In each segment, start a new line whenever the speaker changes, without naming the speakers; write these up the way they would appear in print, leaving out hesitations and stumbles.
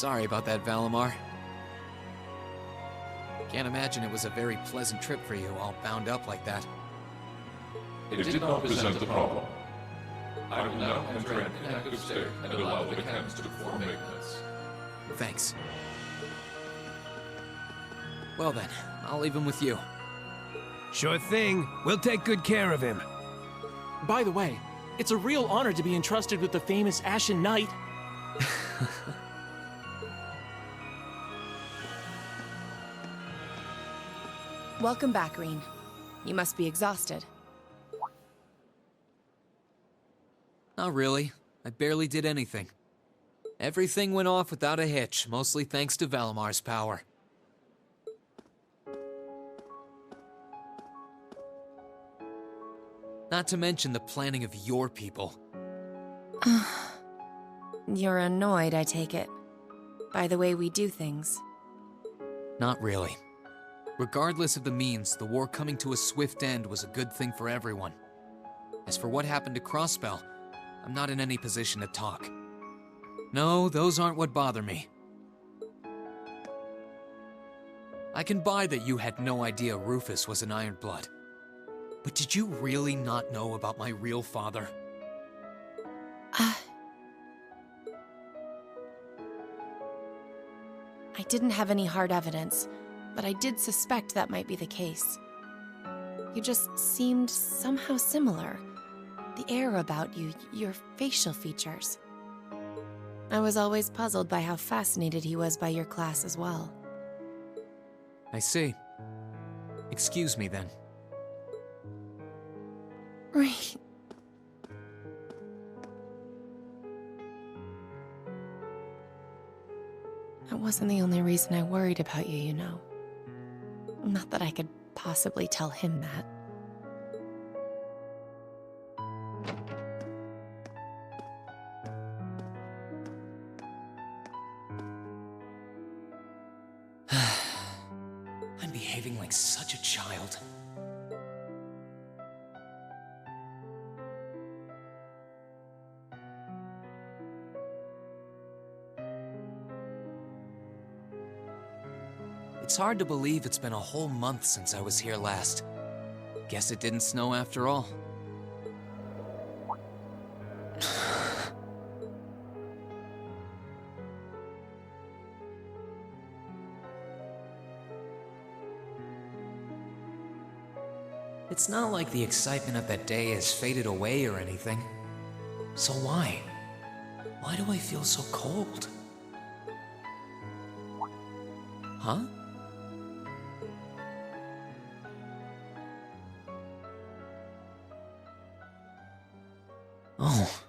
Sorry about that, Valimar. Can't imagine it was a very pleasant trip for you, all bound up like that.
It did not present a problem. I will now enter an inactive state and allow the cams to perform maintenance.
Thanks. Well then, I'll leave him with you.
Sure thing. We'll take good care of him.
By the way, it's a real honor to be entrusted with the famous Ashen Knight.
Welcome back, Rean. You must be exhausted.
Not really. I barely did anything. Everything went off without a hitch, mostly thanks to Valimar's power. Not to mention the planning of your people.
You're annoyed, I take it, by the way we do things.
Not really. Regardless of the means, the war coming to a swift end was a good thing for everyone. As for what happened to Crossbell, I'm not in any position to talk. No, those aren't what bother me. I can buy that you had no idea Rufus was an Ironblood. But did you really not know about my real father?
I didn't have any hard evidence, but I did suspect that might be the case. You just seemed somehow similar. The air about you, your facial features. I was always puzzled by how fascinated he was by your class as well.
I see. Excuse me then.
Right. That wasn't the only reason I worried about you, you know. Not that I could possibly tell him that.
I'm behaving like such a child. It's hard to believe it's been a whole month since I was here last. Guess it didn't snow after all. It's not like the excitement of that day has faded away or anything. So why? Why do I feel so cold? Huh? Oh,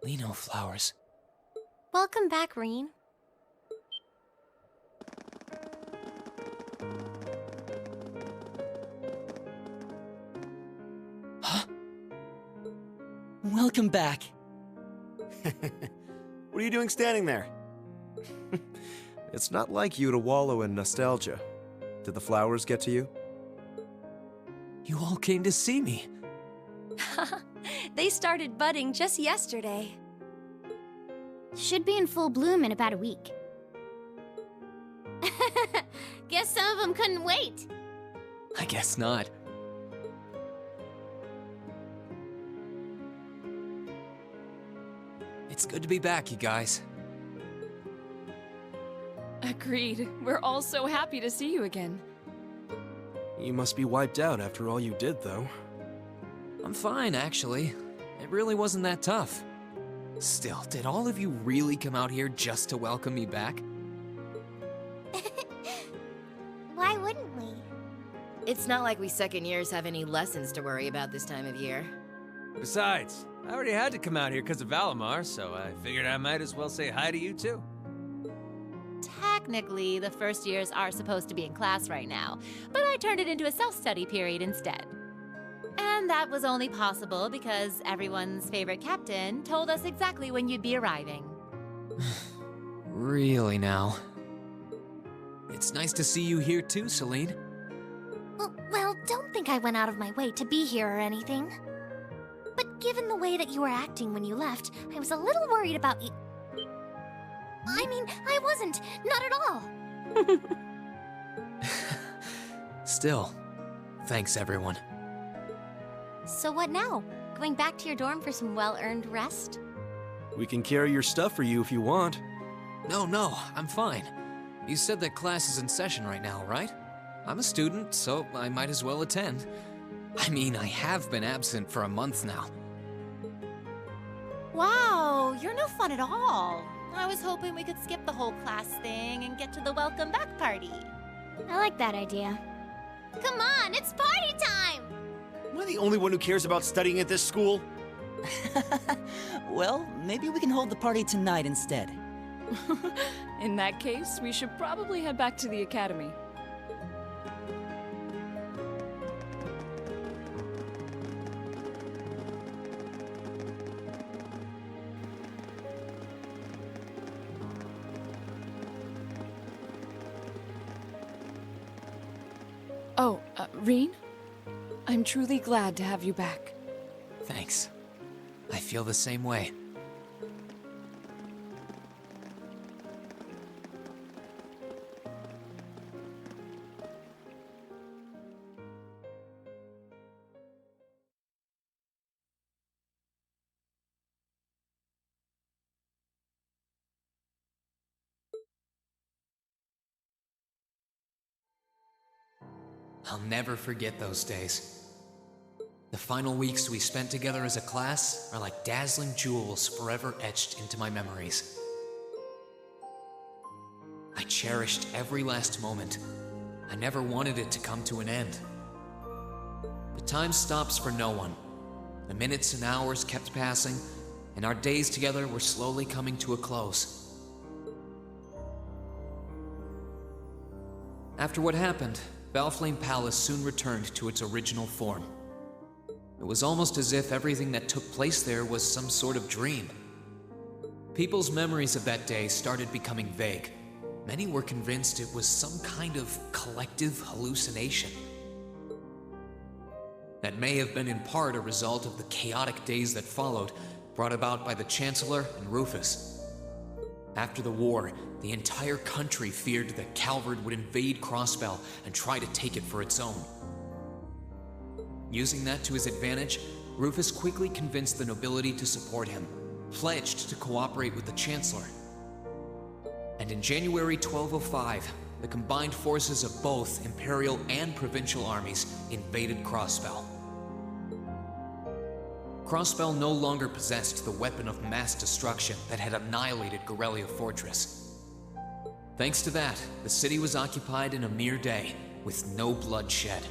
Lino flowers.
Welcome back, Rean.
Huh? Welcome back.
What are you doing standing there? It's not like you to wallow in nostalgia. Did the flowers get to you?
You all came to see me.
They started budding just yesterday.
Should be in full bloom in about a week.
Guess some of them couldn't wait.
I guess not. It's good to be back, you guys.
Agreed. We're all so happy to see you again.
You must be wiped out after all you did, though.
I'm fine, actually. It really wasn't that tough. Still, did all of you really come out here just to welcome me back?
Why wouldn't we?
It's not like we second years have any lessons to worry about this time of year.
Besides, I already had to come out here because of Valimar, so I figured I might as well say hi to you too.
Technically, the first years are supposed to be in class right now, but I turned it into a self-study period instead. And that was only possible because everyone's favorite captain told us exactly when you'd be arriving.
Really now? It's nice to see you here too, Celine.
Well, don't think I went out of my way to be here or anything. But given the way that you were acting when you left, I was a little worried about you. I mean, I wasn't. Not at all.
Still, thanks everyone.
So what now? Going back to your dorm for some well-earned rest?
We can carry your stuff for you if you want.
No, I'm fine. You said that class is in session right now, right? I'm a student, so I might as well attend. I mean, I have been absent for a month now.
Wow, you're no fun at all. I was hoping we could skip the whole class thing and get to the welcome back party.
I like that idea. Come on, it's party time!
Am I the only one who cares about studying at this school?
Well, maybe we can hold the party tonight instead.
In that case, we should probably head back to the academy. Oh, Rean? I'm truly glad to have you back.
Thanks. I feel the same way. I'll never forget those days. The final weeks we spent together as a class are like dazzling jewels forever etched into my memories. I cherished every last moment. I never wanted it to come to an end. But time stops for no one. The minutes and hours kept passing, and our days together were slowly coming to a close. After what happened, Valflame Palace soon returned to its original form. It was almost as if everything that took place there was some sort of dream. People's memories of that day started becoming vague. Many were convinced it was some kind of collective hallucination. That may have been in part a result of the chaotic days that followed, brought about by the Chancellor and Rufus. After the war, the entire country feared that Calvard would invade Crossbell and try to take it for its own. Using that to his advantage, Rufus quickly convinced the nobility to support him, pledged to cooperate with the Chancellor. And in January 1205, the combined forces of both Imperial and Provincial armies invaded Crossbell. Crossbell no longer possessed the weapon of mass destruction that had annihilated Gorelia Fortress. Thanks to that, the city was occupied in a mere day, with no blood shed.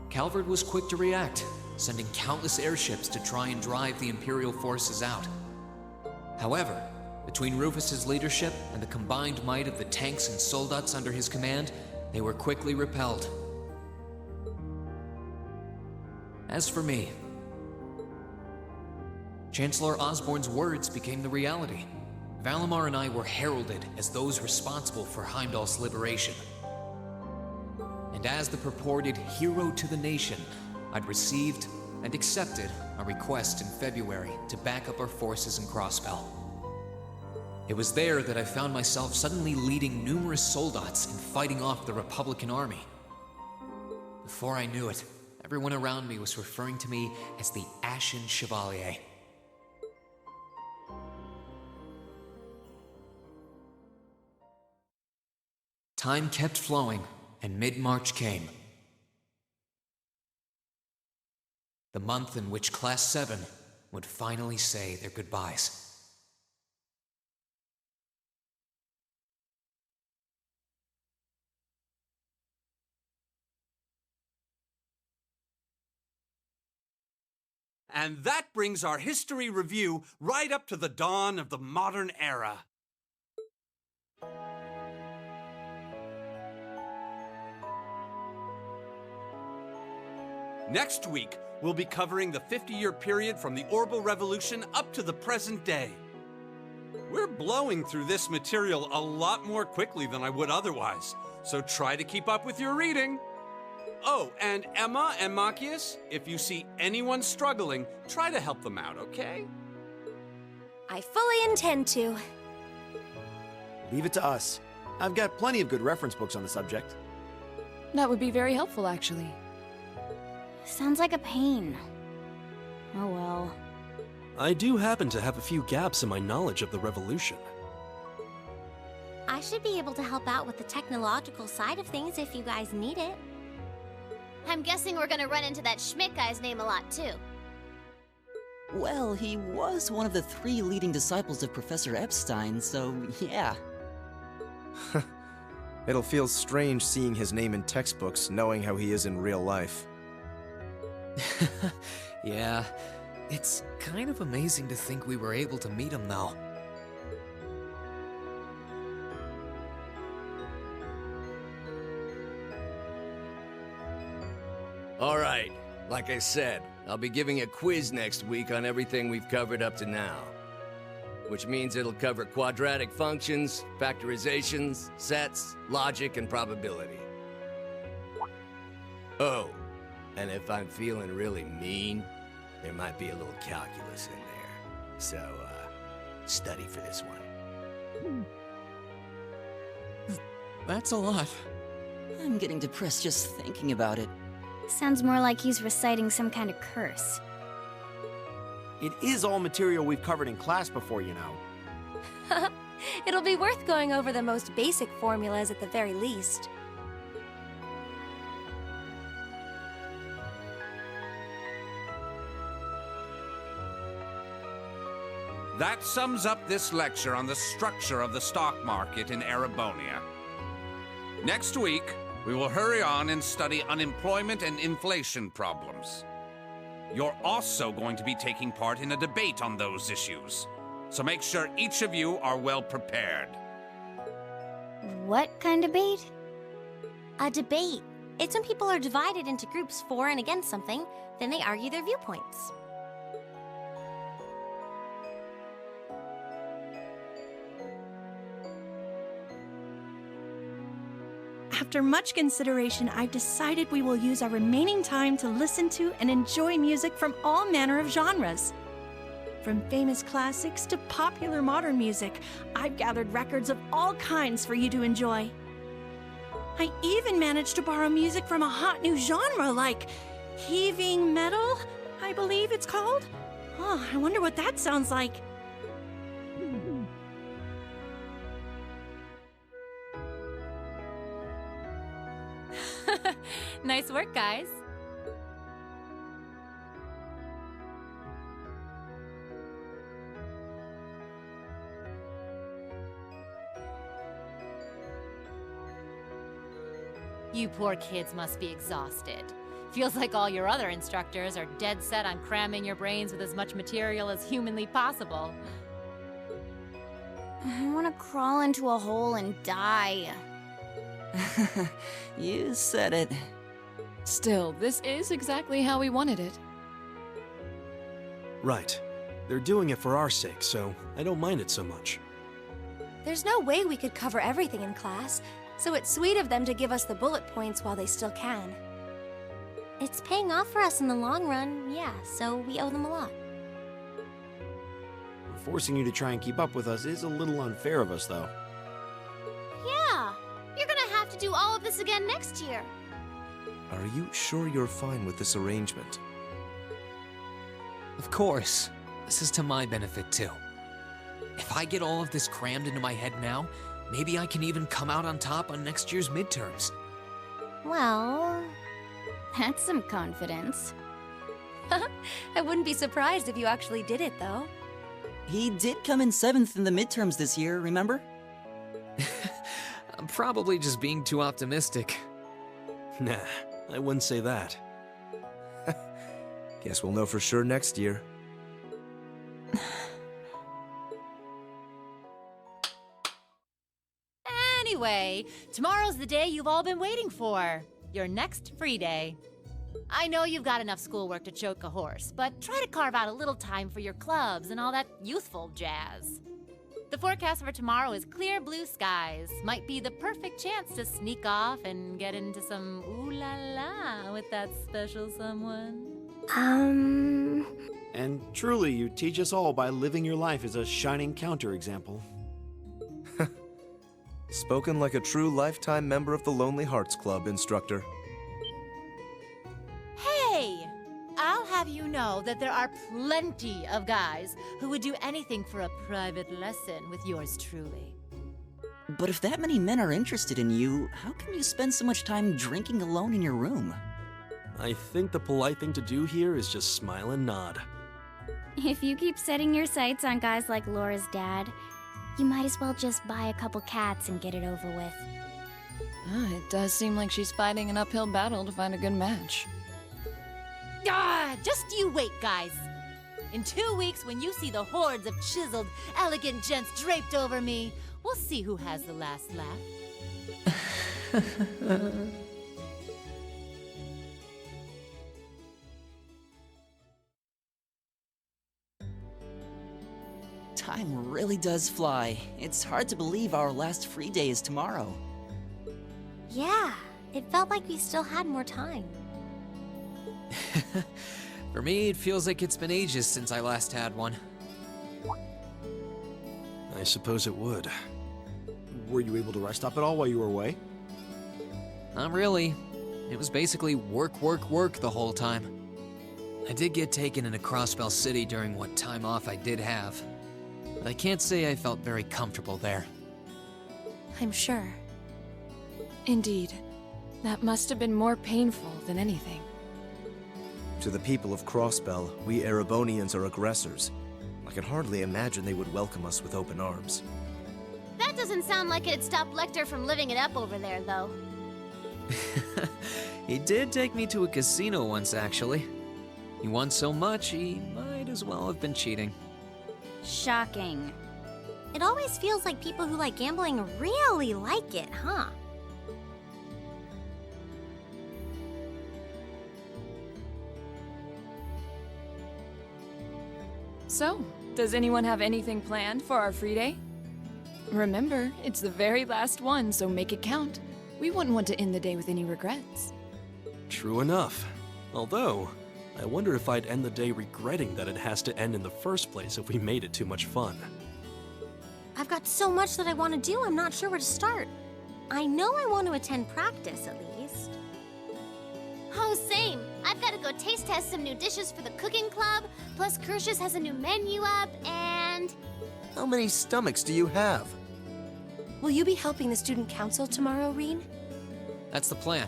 Calvard was quick to react, sending countless airships to try and drive the Imperial forces out. However, between Rufus's leadership and the combined might of the tanks and soldats under his command, they were quickly repelled. As for me, Chancellor Osborne's words became the reality. Valimar and I were heralded as those responsible for Heimdall's liberation. And as the purported hero to the nation, I'd received and accepted a request in February to back up our forces in Crossbell. It was there that I found myself suddenly leading numerous soldats and fighting off the Republican army. Before I knew it, everyone around me was referring to me as the Ashen Chevalier. Time kept flowing, and mid-March came. The month in which Class 7 would finally say their goodbyes.
And that brings our history review right up to the dawn of the modern era. Next week, we'll be covering the 50-year period from the Orbital Revolution up to the present day. We're blowing through this material a lot more quickly than I would otherwise, so try to keep up with your reading. Oh, and Emma and Machias, if you see anyone struggling, try to help them out, okay?
I fully intend to.
Leave it to us. I've got plenty of good reference books on the subject.
That would be very helpful, actually.
Sounds like a pain. Oh well.
I do happen to have a few gaps in my knowledge of the Revolution.
I should be able to help out with the technological side of things if you guys need it.
I'm guessing we're gonna run into that Schmidt guy's name a lot too.
Well, he was one of the 3 leading disciples of Professor Epstein, so yeah.
It'll feel strange seeing his name in textbooks, knowing how he is in real life.
Yeah, it's kind of amazing to think we were able to meet him, though.
All right, like I said, I'll be giving a quiz next week on everything we've covered up to now. Which means it'll cover quadratic functions, factorizations, sets, logic, and probability. Oh, and if I'm feeling really mean, there might be a little calculus in there. So, study for this one.
That's a lot. I'm getting depressed just thinking about it.
Sounds more like he's reciting some kind of curse.
It is all material we've covered in class before, you know.
It'll be worth going over the most basic formulas at the very least.
That sums up this lecture on the structure of the stock market in Erebonia. Next week, we will hurry on and study unemployment and inflation problems. You're also going to be taking part in a debate on those issues, so make sure each of you are well prepared.
What kind of debate?
A debate. It's when people are divided into groups for and against something, then they argue their viewpoints.
After much consideration, I've decided we will use our remaining time to listen to and enjoy music from all manner of genres. From famous classics to popular modern music, I've gathered records of all kinds for you to enjoy. I even managed to borrow music from a hot new genre like heaving metal, I believe it's called. Oh, I wonder what that sounds like.
Nice work, guys. You poor kids must be exhausted. Feels like all your other instructors are dead set on cramming your brains with as much material as humanly possible.
I want to crawl into a hole and die.
You said it.
Still, this is exactly how we wanted it.
Right. They're doing it for our sake, so I don't mind it so much.
There's no way we could cover everything in class, so it's sweet of them to give us the bullet points while they still can. It's paying off for us in the long run, yeah, so we owe them a lot.
Forcing you to try and keep up with us is a little unfair of us, though.
Yeah, you're gonna have to do all of this again next year.
Are you sure you're fine with this arrangement?
Of course. This is to my benefit, too. If I get all of this crammed into my head now, maybe I can even come out on top on next year's midterms.
Well, that's some confidence.
I wouldn't be surprised if you actually did it, though.
He did come in 7th in the midterms this year, remember?
I'm probably just being too optimistic.
Nah, I wouldn't say that.
Guess we'll know for sure next year.
Anyway, tomorrow's the day you've all been waiting for. Your next free day. I know you've got enough schoolwork to choke a horse, but try to carve out a little time for your clubs and all that youthful jazz. The forecast for tomorrow is clear blue skies. Might be the perfect chance to sneak off and get into some ooh-la-la with that special someone.
And truly, you teach us all by living your life as a shining counterexample.
Spoken like a true lifetime member of the Lonely Hearts Club, instructor.
Hey! I'll have you know that there are plenty of guys who would do anything for a private lesson with yours truly.
But if that many men are interested in you, how can you spend so much time drinking alone in your room?
I think the polite thing to do here is just smile and nod.
If you keep setting your sights on guys like Laura's dad, you might as well just buy a couple cats and get it over with.
It does seem like she's fighting an uphill battle to find a good match.
Just you wait, guys. In 2 weeks, when you see the hordes of chiseled, elegant gents draped over me, we'll see who has the last laugh.
Time really does fly. It's hard to believe our last free day is tomorrow.
Yeah, it felt like we still had more time.
For me, it feels like it's been ages since I last had one.
I suppose it would.
Were you able to rest up at all while you were away?
Not really. It was basically work, work, work the whole time. I did get taken into Crossbell City during what time off I did have, but I can't say I felt very comfortable there.
I'm sure.
Indeed. That must have been more painful than anything.
To the people of Crossbell, we Erebonians are aggressors. I can hardly imagine they would welcome us with open arms.
That doesn't sound like it'd stop Lecter from living it up over there, though.
He did take me to a casino once, actually. He won so much, he might as well have been cheating.
Shocking.
It always feels like people who like gambling really like it, huh?
So, does anyone have anything planned for our free day? Remember, it's the very last one, so make it count. We wouldn't want to end the day with any regrets.
True enough. Although, I wonder if I'd end the day regretting that it has to end in the first place if we made it too much fun.
I've got so much that I want to do, I'm not sure where to start. I know I want to attend practice, at least.
Oh, same. I've got to go taste test some new dishes for the cooking club, plus Kershus has a new menu up, and...
How many stomachs do you have?
Will you be helping the student council tomorrow, Reen?
That's the plan.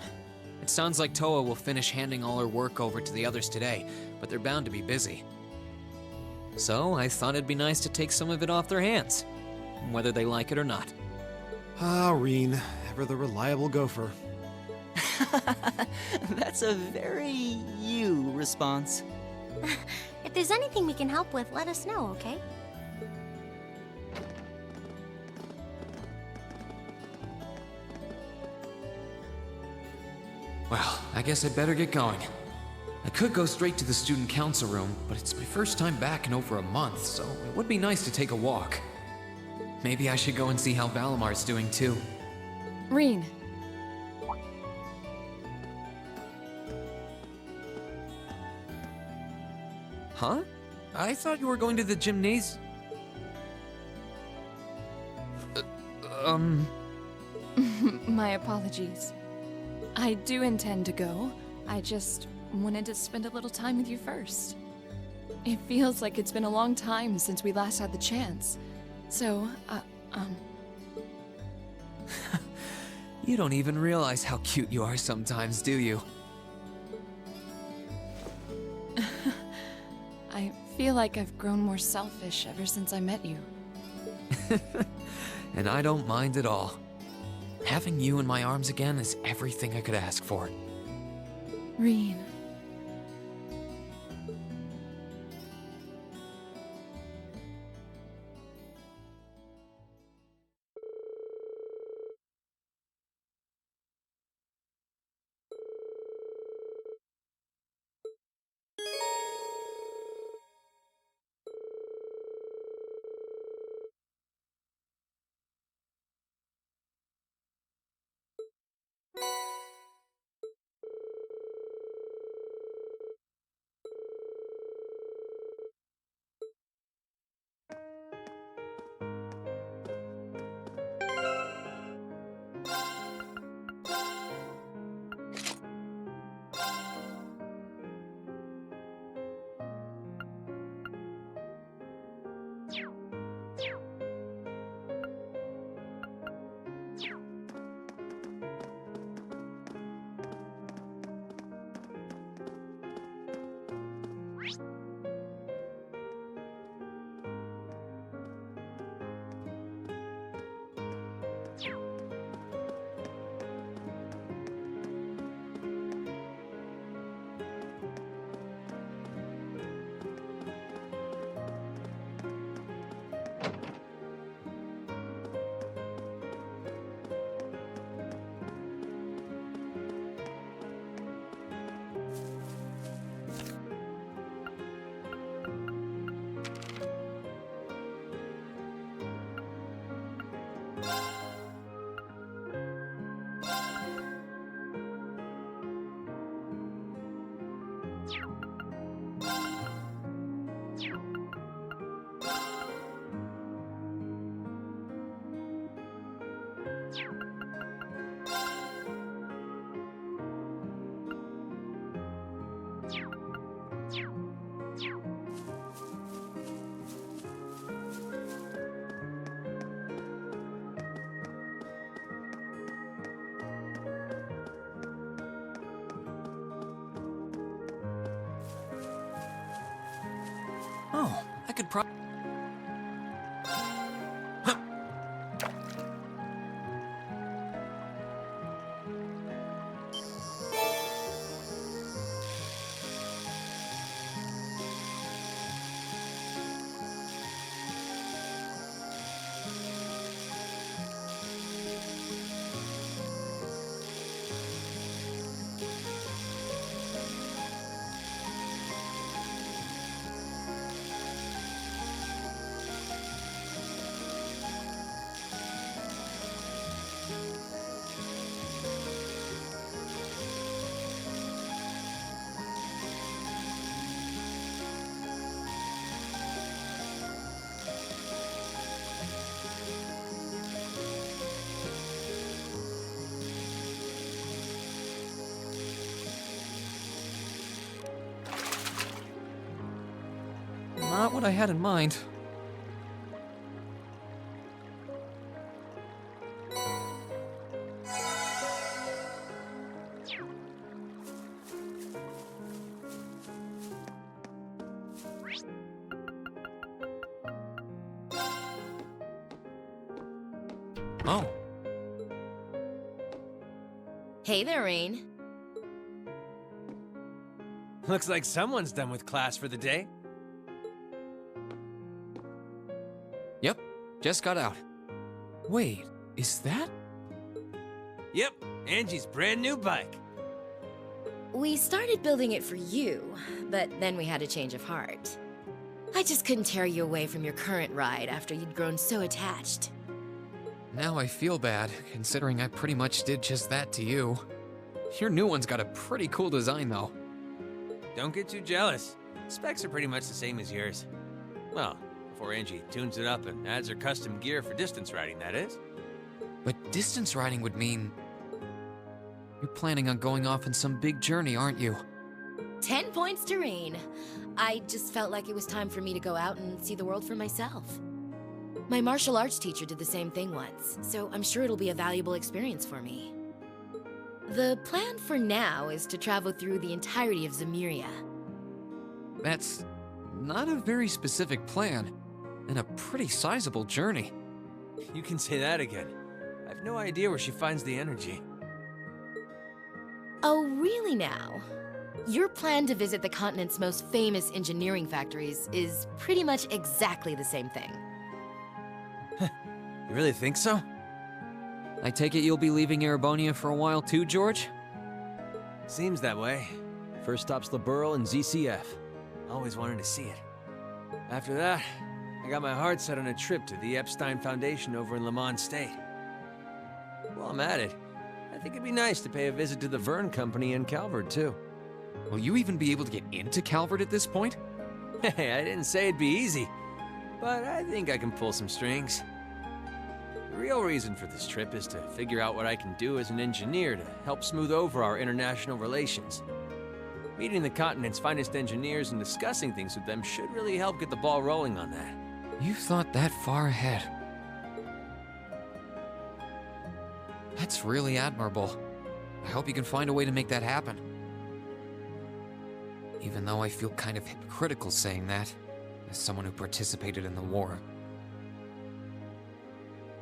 It sounds like Toa will finish handing all her work over to the others today, but they're bound to be busy. So I thought it'd be nice to take some of it off their hands, whether they like it or not.
Ah, Reen, ever the reliable gopher.
That's a very you response.
If there's anything we can help with, let us know, okay?
Well, I guess I'd better get going. I could go straight to the student council room, but it's my first time back in over a month, so it would be nice to take a walk. Maybe I should go and see how Valamar's doing too.
Reen.
Huh? I thought you were going to the gymnasium.
My apologies. I do intend to go. I just wanted to spend a little time with you first. It feels like it's been a long time since we last had the chance. So,
You don't even realize how cute you are sometimes, do you?
I feel like I've grown more selfish ever since I met you.
And I don't mind at all. Having you in my arms again is everything I could ask for.
Reen.
Oh, I could probably... Not what I had in mind. Oh.
Hey there, Rain.
Looks like someone's done with class for the day.
Yep, just got out. Wait, is that?
Yep, Angie's brand new bike.
We started building it for you, but then we had a change of heart. I just couldn't tear you away from your current ride after you'd grown so attached.
Now I feel bad, considering I pretty much did just that to you. Your new one's got a pretty cool design, though.
Don't get too jealous. Specs are pretty much the same as yours. Well, before Angie tunes it up and adds her custom gear for distance riding, that is.
But distance riding would mean... You're planning on going off on some big journey, aren't you?
10 points to Rain. I just felt like it was time for me to go out and see the world for myself. My martial arts teacher did the same thing once, so I'm sure it'll be a valuable experience for me. The plan for now is to travel through the entirety of Zemuria.
That's not a very specific plan, and a pretty sizable journey.
You can say that again. I have no idea where she finds the energy.
Oh, really now? Your plan to visit the continent's most famous engineering factories is pretty much exactly the same thing.
You really think so?
I take it you'll be leaving Erebonia for a while too, George?
Seems that way. First stop's the Burl and ZCF. Always wanted to see it. After that, I got my heart set on a trip to the Epstein Foundation over in Lamont State. While I'm at it, I think it'd be nice to pay a visit to the Vern Company in Calvert, too.
Will you even be able to get into Calvert at this point?
Hey, I didn't say it'd be easy, but I think I can pull some strings. The real reason for this trip is to figure out what I can do as an engineer to help smooth over our international relations. Meeting the continent's finest engineers and discussing things with them should really help get the ball rolling on that.
You've thought that far ahead. That's really admirable. I hope you can find a way to make that happen. Even though I feel kind of hypocritical saying that, as someone who participated in the war.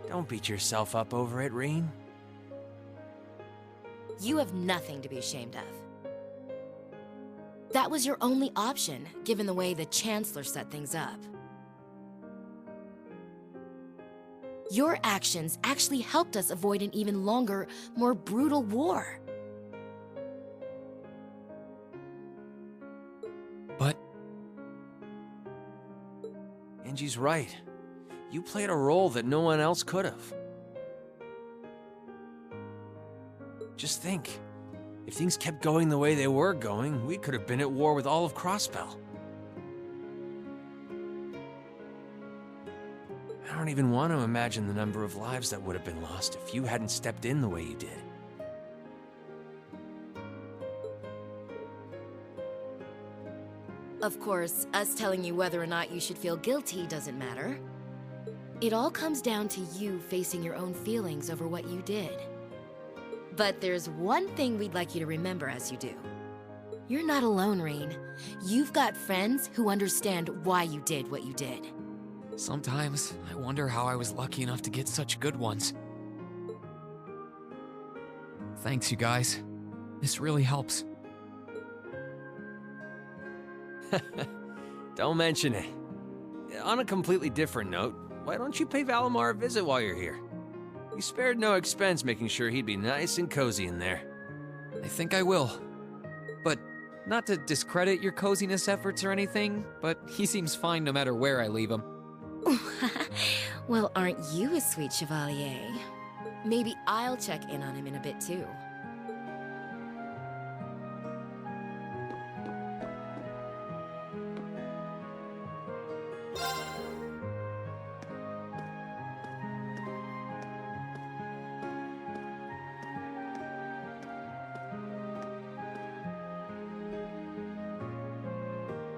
Don't beat yourself up over it, Rain.
You have nothing to be ashamed of. That was your only option, given the way the Chancellor set things up. Your actions actually helped us avoid an even longer, more brutal war.
But...
Angie's right. You played a role that no one else could have. Just think. If things kept going the way they were going, we could have been at war with all of Crossbell. I don't even want to imagine the number of lives that would have been lost if you hadn't stepped in the way you did.
Of course, us telling you whether or not you should feel guilty doesn't matter. It all comes down to you facing your own feelings over what you did. But there's one thing we'd like you to remember as you do. You're not alone, Rean. You've got friends who understand why you did what you did.
Sometimes I wonder how I was lucky enough to get such good ones. Thanks, you guys. This really helps.
Don't mention it. On a completely different note, why don't you pay Valimar a visit while you're here? You spared no expense making sure he'd be nice and cozy in there.
I think I will. But not to discredit your coziness efforts or anything, but he seems fine no matter where I leave him.
Well, aren't you a sweet chevalier? Maybe I'll check in on him in a bit too.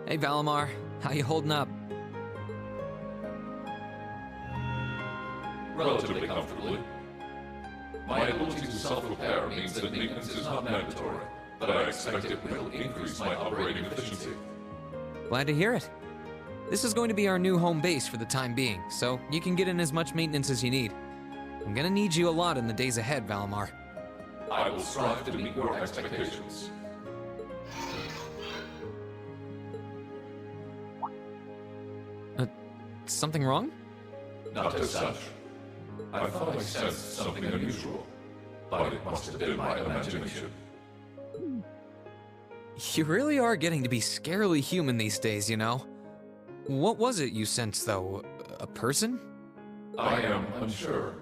Hey, Valimar. How you holding up?
Relatively comfortably. My ability to self-repair means that maintenance is not mandatory, but I expect it will increase my operating efficiency.
Glad to hear it. This is going to be our new home base for the time being, so you can get in as much maintenance as you need. I'm gonna need you a lot in the days ahead, Valimar.
I will strive to meet your expectations.
Something wrong?
Not as such. I thought I sensed something unusual, but it must have been my imagination.
You really are getting to be scarily human these days, you know? What was it you sensed, though? A person?
I am unsure.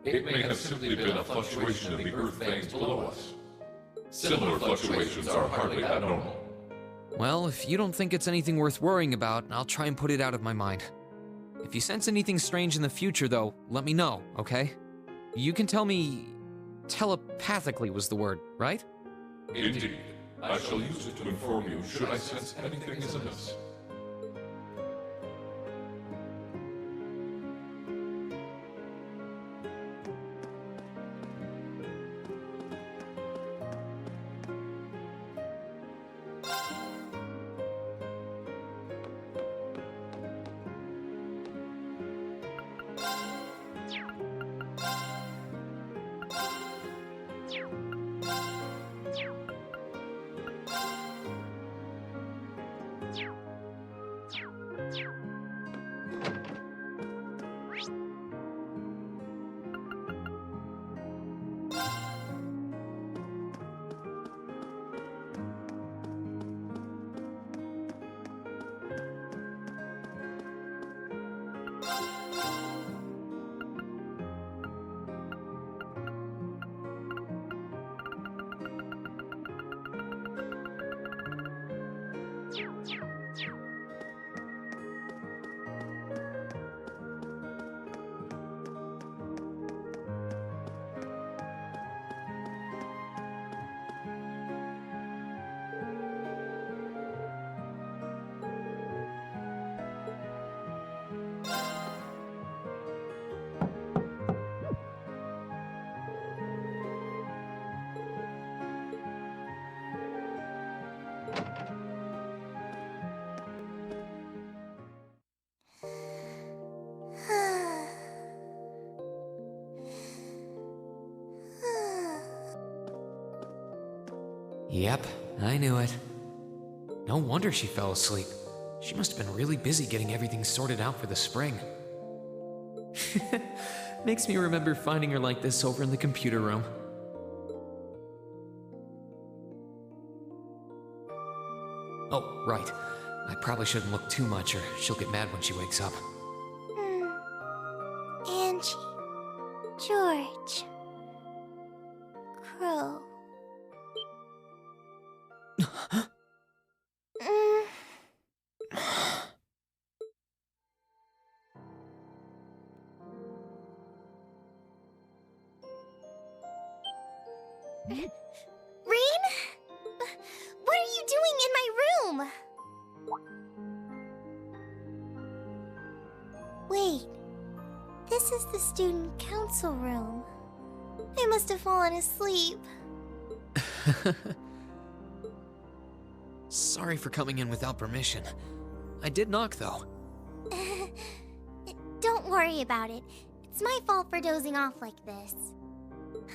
It may have simply been a fluctuation in the earth veins below us. Similar fluctuations are hardly abnormal.
Well, if you don't think it's anything worth worrying about, I'll try and put it out of my mind. If you sense anything strange in the future, though, let me know, okay? You can tell me... telepathically was the word, right?
Indeed. I shall use it to inform you should I sense anything is amiss.
Yep, I knew it. No wonder she fell asleep. She must have been really busy getting everything sorted out for the spring. Makes me remember finding her like this over in the computer room. Oh, right. I probably shouldn't look too much or she'll get mad when she wakes up.
Angie. George. Crow.
Rean? What are you doing in my room? Wait, this is the student council room. I must have fallen asleep.
Sorry for coming in without permission. I did knock, though.
Don't worry about it. It's my fault for dozing off like this.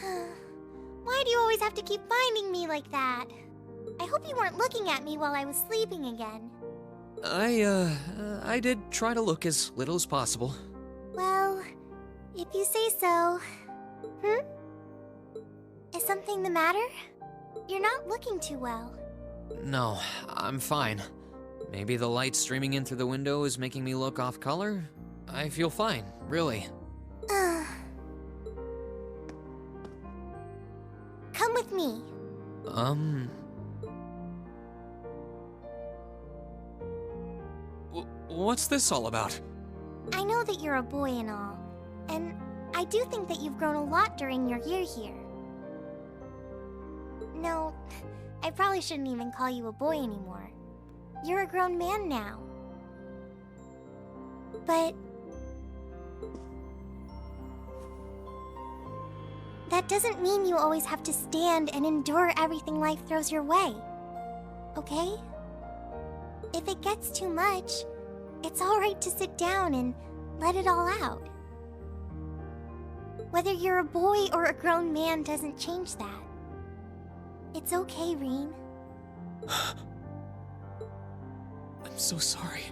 Why do you always have to keep finding me like that? I hope you weren't looking at me while I was sleeping again.
I did try to look as little as possible.
Well, if you say so. Is something the matter? You're not looking too well.
No, I'm fine. Maybe the light streaming in through the window is making me look off color? I feel fine, really.
Come with me.
What's this all about?
I know that you're a boy and all, and I do think that you've grown a lot during your year here. No, I probably shouldn't even call you a boy anymore. You're a grown man now. But that doesn't mean you always have to stand and endure everything life throws your way. Okay? If it gets too much, it's alright to sit down and let it all out. Whether you're a boy or a grown man doesn't change that. It's okay, Rean.
I'm so sorry.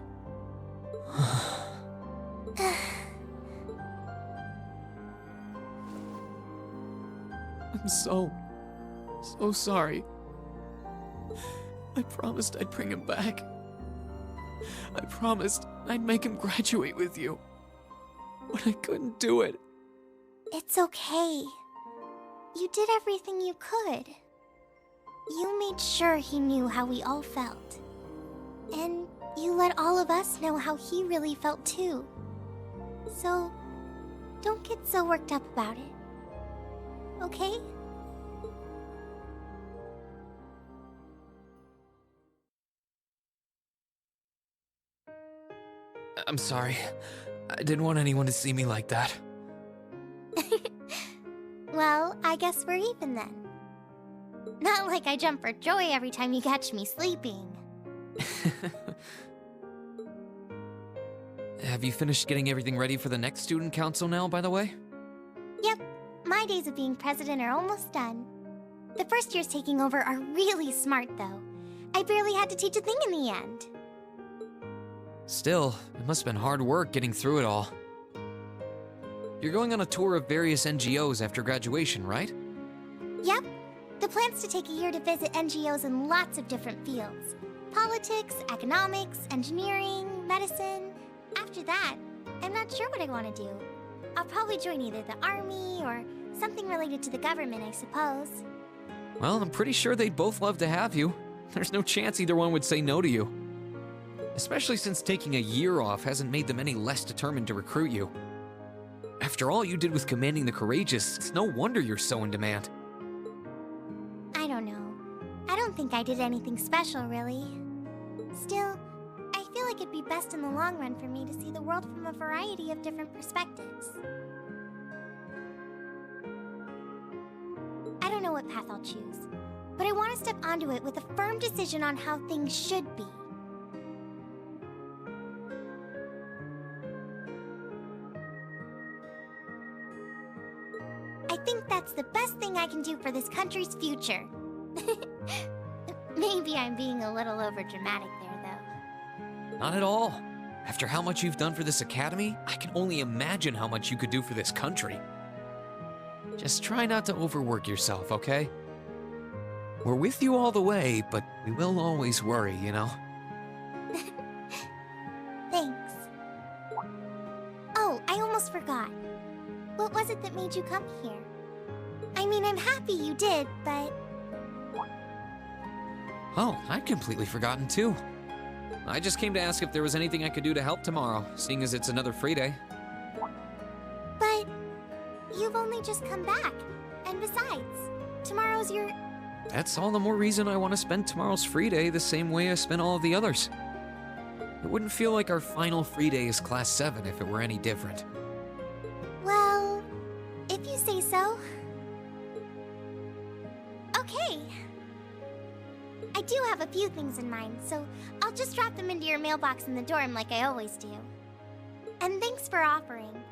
I'm so sorry. I promised I'd bring him back. I promised I'd make him graduate with you. But I couldn't do it.
It's okay. You did everything you could. You made sure he knew how we all felt. And you let all of us know how he really felt too. So, don't get so worked up about it. Okay?
I'm sorry. I didn't want anyone to see me like that.
Well, I guess we're even then. Not like I jump for joy every time you catch me sleeping.
Have you finished getting everything ready for the next student council now, by the way?
Yep, my days of being president are almost done. The first years taking over are really smart, though. I barely had to teach a thing in the end.
Still, it must have been hard work getting through it all. You're going on a tour of various NGOs after graduation, right?
Yep. The plan's to take a year to visit NGOs in lots of different fields. Politics, economics, engineering, medicine. After that, I'm not sure what I want to do. I'll probably join either the army or something related to the government, I suppose.
Well, I'm pretty sure they'd both love to have you. There's no chance either one would say no to you. Especially since taking a year off hasn't made them any less determined to recruit you. After all you did with commanding the Courageous, it's no wonder you're so in demand.
I don't know. I don't think I did anything special, really. Still, I feel like it'd be best in the long run for me to see the world from a variety of different perspectives. I don't know what path I'll choose, but I want to step onto it with a firm decision on how things should be. I think that's the best thing I can do for this country's future. Maybe I'm being a little overdramatic there, though.
Not at all. After how much you've done for this academy, I can only imagine how much you could do for this country. Just try not to overwork yourself, okay? We're with you all the way, but we will always worry, you know?
Thanks. Oh, I almost forgot. What was it that made you come here? I mean, I'm happy you did, but...
Oh, I'd completely forgotten too. I just came to ask if there was anything I could do to help tomorrow, seeing as it's another free day.
But... you've only just come back. And besides, Tomorrow's your...
That's all the more reason I want to spend tomorrow's free day the same way I spent all of the others. It wouldn't feel like our final free day is Class 7 if it were any different.
Well, if you say so. Okay. I do have a few things in mind, so I'll just drop them into your mailbox in the dorm like I always do. And thanks for offering.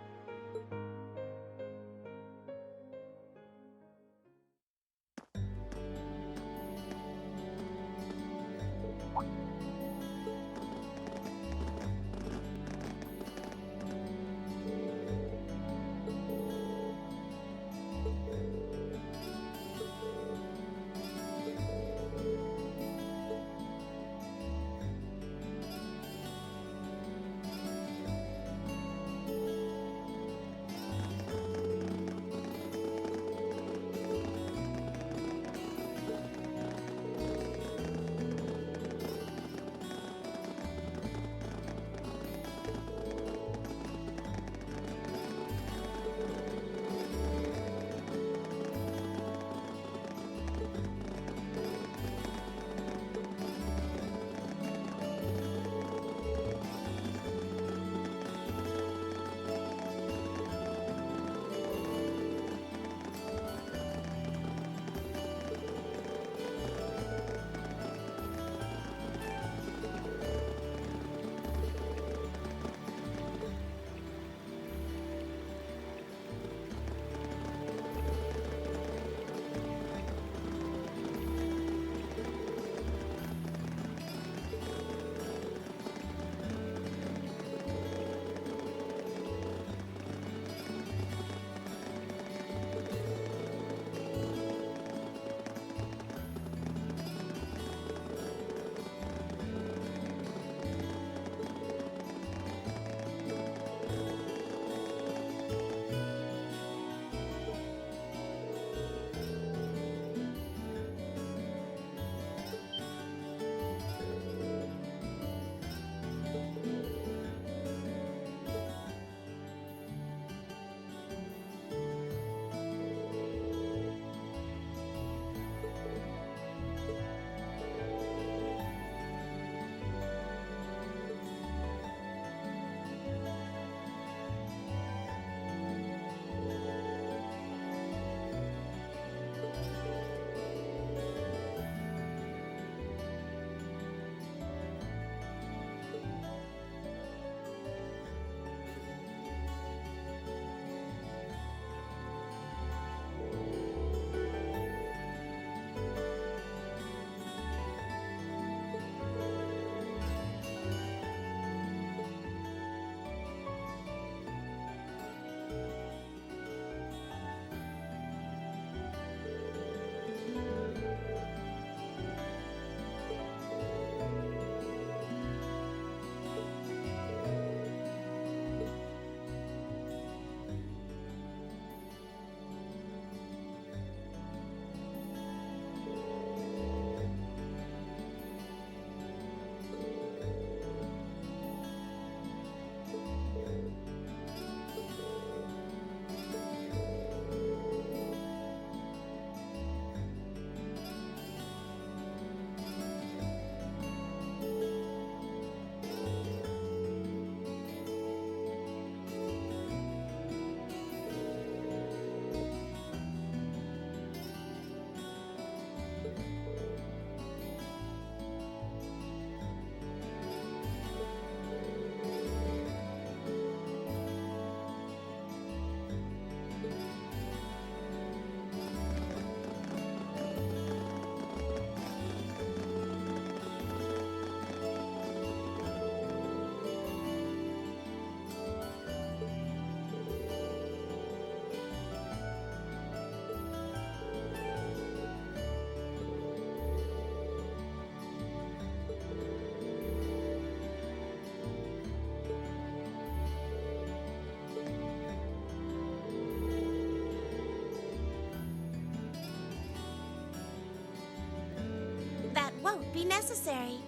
Won't be necessary.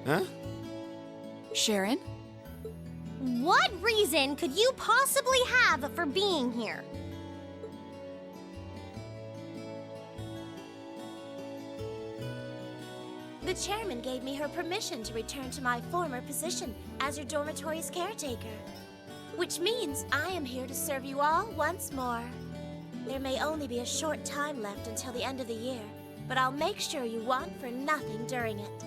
Huh?
Sharon?
What reason could you possibly have for being here? The chairman gave me her permission to return to my former position as your dormitory's caretaker. Which means I am here to serve you all once more. There may only be a short time left until the end of the year, but I'll make sure you want for nothing during it.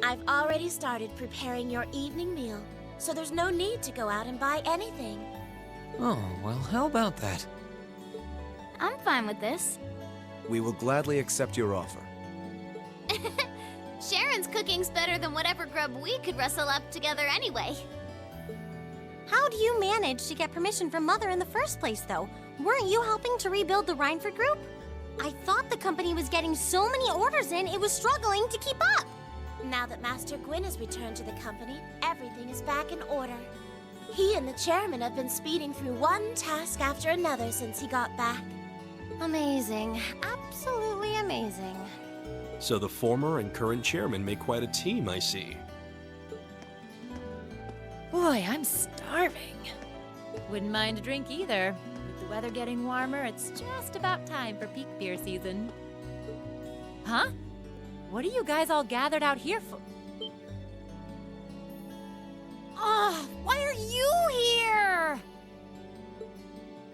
I've already started preparing your evening meal, so there's no need to go out and buy anything.
Oh, well, how about that?
I'm fine with this.
We will gladly accept your offer.
Sharon's cooking's better than whatever grub we could rustle up together anyway.
How do you manage to get permission from Mother in the first place, though? Weren't you helping to rebuild the Rhineford group? I thought the company was getting so many orders in, it was struggling to keep up. Now that Master Gwyn has returned to the company, everything is back in order. He and the chairman have been speeding through one task after another since he got back. Amazing. Absolutely amazing.
So the former and current chairman make quite a team, I see.
Boy, I'm starving. Wouldn't mind a drink either. With the weather getting warmer, it's just about time for peak beer season. Huh? What are you guys all gathered out here for?
Oh, why are you here?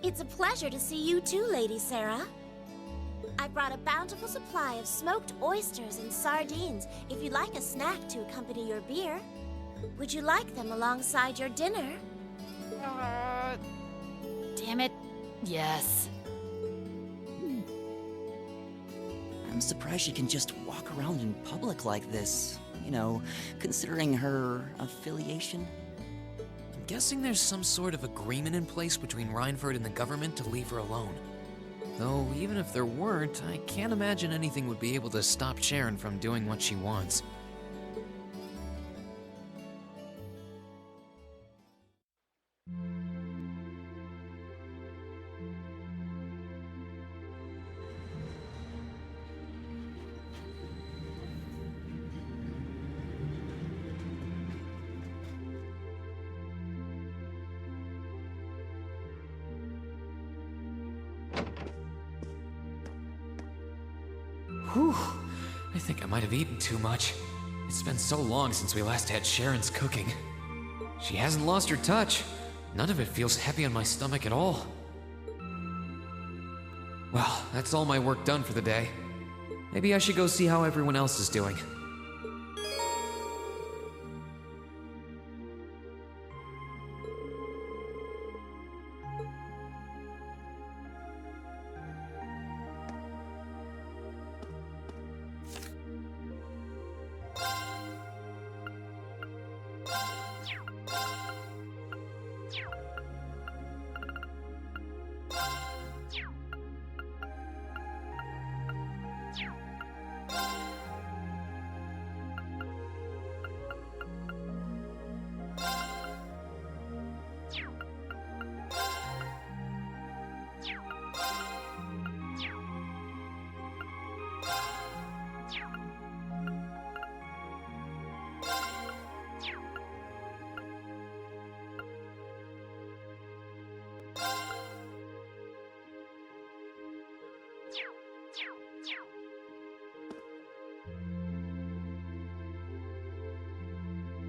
It's a pleasure to see you too, Lady Sarah. I brought a bountiful supply of smoked oysters and sardines if you'd like a snack to accompany your beer. Would you like them alongside your dinner?
Damn it. Yes.
I'm surprised she can just walk around in public like this. You know, considering her affiliation.
I'm guessing there's some sort of agreement in place between Rhineford and the government to leave her alone. Though, even if there weren't, I can't imagine anything would be able to stop Sharon from doing what she wants. Whew, I think I might have eaten too much. It's been so long since we last had Sharon's cooking. She hasn't lost her touch. None of it feels heavy on my stomach at all. Well, that's all my work done for the day. Maybe I should go see how everyone else is doing.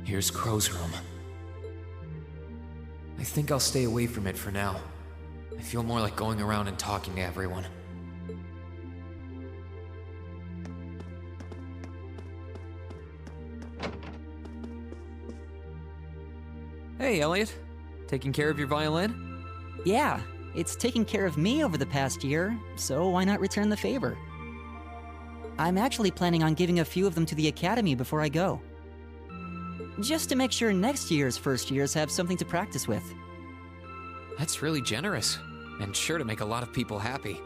Here's Crow's room. I think I'll stay away from it for now. I feel more like going around and talking to everyone. Hey, Elliot. Taking care of your violin?
Yeah, it's taken care of me over the past year, so why not return the favor? I'm actually planning on giving a few of them to the Academy before I go. Just to make sure next year's first years have something to practice with.
That's really generous, and sure to make a lot of people happy.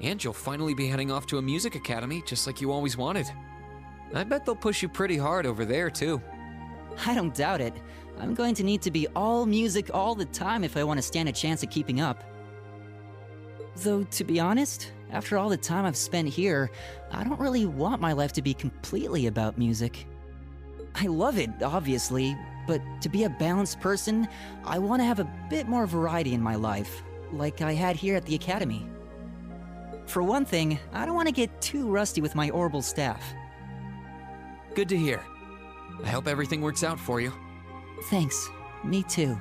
And you'll finally be heading off to a music academy, just like you always wanted. I bet they'll push you pretty hard over there, too.
I don't doubt it. I'm going to need to be all music all the time if I want to stand a chance at keeping up. Though, to be honest, after all the time I've spent here, I don't really want my life to be completely about music. I love it, obviously, but to be a balanced person, I want to have a bit more variety in my life, like I had here at the Academy. For one thing, I don't want to get too rusty with my orbital staff.
Good to hear. I hope everything works out for you.
Thanks. Me too.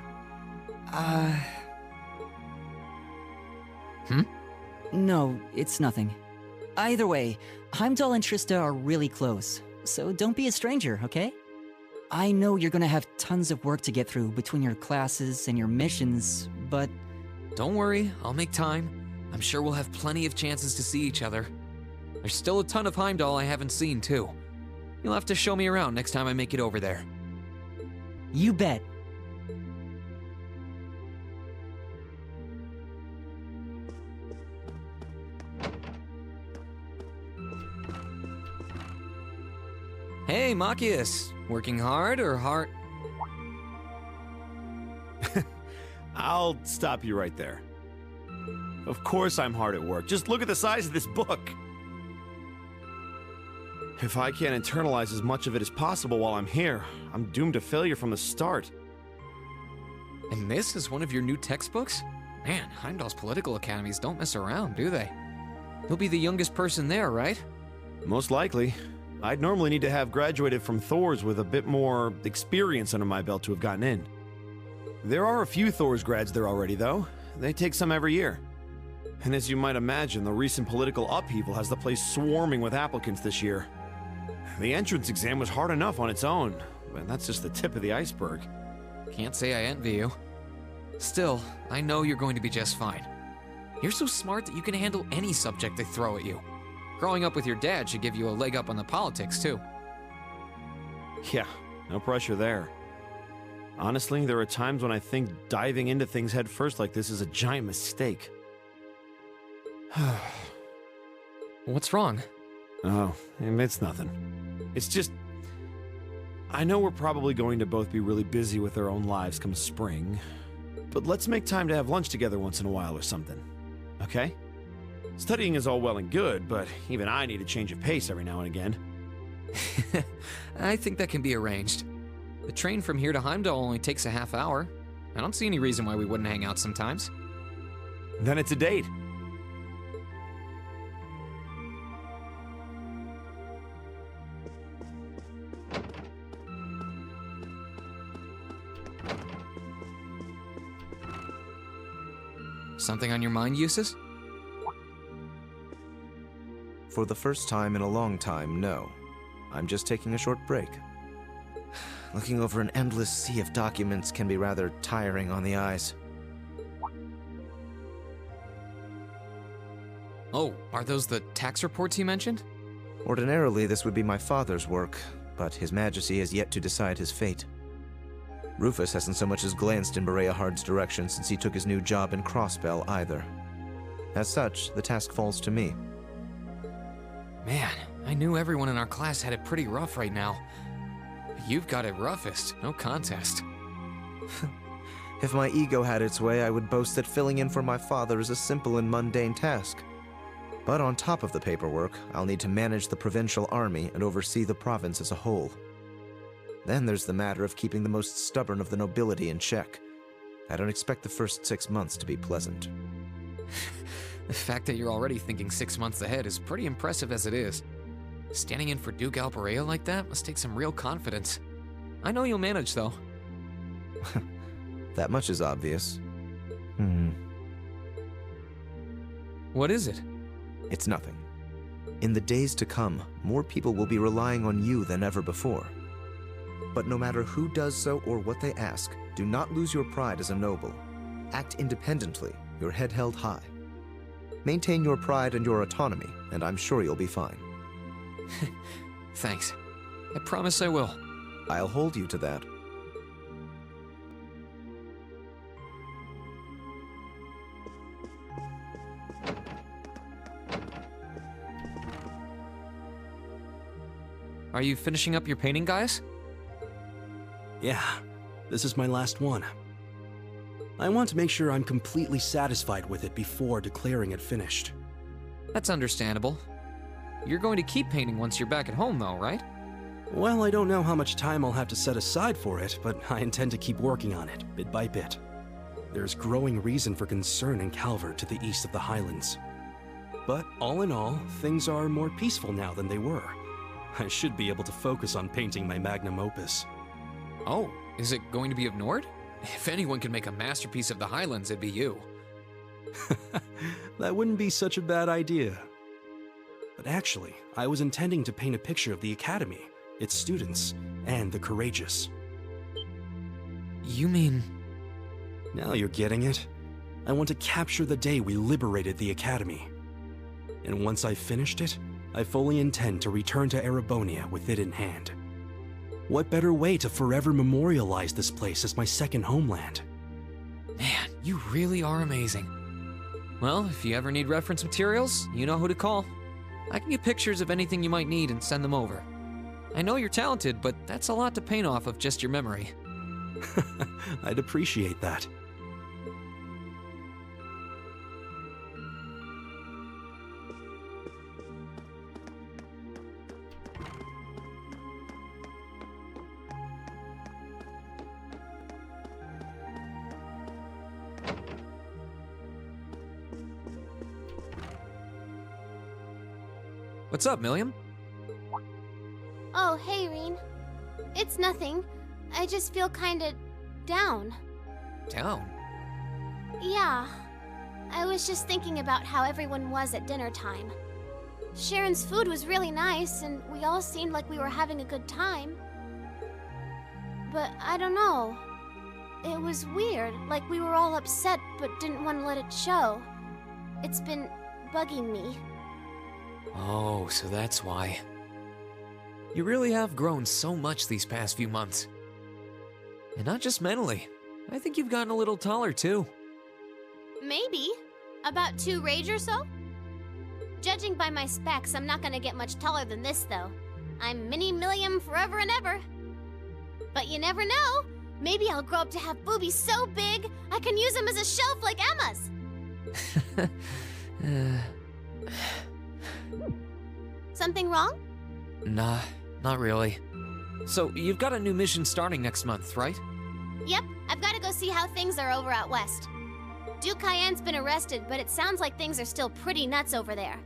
No, it's nothing. Either way, Heimdall and Trista are really close, so don't be a stranger, okay? I know you're gonna have tons of work to get through between your classes and your missions, but...
Don't worry, I'll make time. I'm sure we'll have plenty of chances to see each other. There's still a ton of Heimdall I haven't seen, too. You'll have to show me around next time I make it over there.
You bet.
Hey, Machias. Working hard or hard?
I'll stop you right there. Of course I'm hard at work. Just look at the size of this book. If I can't internalize as much of it as possible while I'm here, I'm doomed to failure from the start.
And this is one of your new textbooks? Man, Heimdall's political academies don't mess around, do they? You'll be the youngest person there, right?
Most likely. I'd normally need to have graduated from Thor's with a bit more experience under my belt to have gotten in. There are a few Thor's grads there already, though. They take some every year. And as you might imagine, the recent political upheaval has the place swarming with applicants this year. The entrance exam was hard enough on its own, but that's just the tip of the iceberg.
Can't say I envy you. Still, I know you're going to be just fine. You're so smart that you can handle any subject they throw at you. Growing up with your dad should give you a leg up on the politics, too.
Yeah, no pressure there. Honestly, there are times when I think diving into things head first like this is a giant mistake.
What's wrong?
Oh, it's nothing. It's just... I know we're probably going to both be really busy with our own lives come spring, but let's make time to have lunch together once in a while or something, okay? Studying is all well and good, but even I need a change of pace every now and again.
I think that can be arranged. The train from here to Heimdall only takes a half hour. I don't see any reason why we wouldn't hang out sometimes.
Then it's a date.
Something on your mind, Eustace?
For the first time in a long time, no. I'm just taking a short break. Looking over an endless sea of documents can be rather tiring on the eyes.
Oh, are those the tax reports you mentioned?
Ordinarily, this would be my father's work, but His Majesty has yet to decide his fate. Rufus hasn't so much as glanced in Berea Hard's direction since he took his new job in Crossbell either. As such, the task falls to me.
Man, I knew everyone in our class had it pretty rough right now. You've got it roughest, no contest.
If my ego had its way, I would boast that filling in for my father is a simple and mundane task. But on top of the paperwork, I'll need to manage the provincial army and oversee the province as a whole. Then there's the matter of keeping the most stubborn of the nobility in check. I don't expect the first 6 months to be pleasant.
The fact that you're already thinking 6 months ahead is pretty impressive as it is. Standing in for Duke Alberea like that must take some real confidence. I know you'll manage, though.
That much is obvious.
What is it?
It's nothing. In the days to come, more people will be relying on you than ever before. But no matter who does so or what they ask, do not lose your pride as a noble. Act independently, your head held high. Maintain your pride and your autonomy, and I'm sure you'll be fine.
Thanks. I promise I will.
I'll hold you to that.
Are you finishing up your painting, guys?
Yeah, this is my last one. I want to make sure I'm completely satisfied with it before declaring it finished.
That's understandable. You're going to keep painting once you're back at home, though, right?
Well, I don't know how much time I'll have to set aside for it, but I intend to keep working on it, bit by bit. There's growing reason for concern in Calvert to the east of the Highlands. But all in all, things are more peaceful now than they were. I should be able to focus on painting my magnum opus.
Oh, is it going to be of Nord? If anyone can make a masterpiece of the Highlands, it'd be you.
That wouldn't be such a bad idea. But actually, I was intending to paint a picture of the Academy, its students, and the courageous.
You mean...
Now you're getting it. I want to capture the day we liberated the Academy. And once I've finished it, I fully intend to return to Erebonia with it in hand. What better way to forever memorialize this place as my second homeland?
Man, you really are amazing. Well, if you ever need reference materials, you know who to call. I can get pictures of anything you might need and send them over. I know you're talented, but that's a lot to paint off of just your memory.
I'd appreciate that.
What's up, Milliam?
Oh, hey, Reen. It's nothing. I just feel kinda down.
Down?
Yeah. I was just thinking about how everyone was at dinner time. Sharon's food was really nice, and we all seemed like we were having a good time. But I don't know. It was weird, like we were all upset but didn't want to let it show. It's been bugging me.
Oh, so that's why. You really have grown so much these past few months. And not just mentally. I think you've gotten a little taller, too.
Maybe. About 2 rage or so? Judging by my specs, I'm not gonna get much taller than this, though. I'm Mini Milliam forever and ever. But you never know. Maybe I'll grow up to have boobies so big, I can use them as a shelf like Emma's. Something wrong?
Nah, not really. So, you've got a new mission starting next month, right?
Yep, I've gotta go see how things are over out west. Duke Cayenne's been arrested, but it sounds like things are still pretty nuts over there.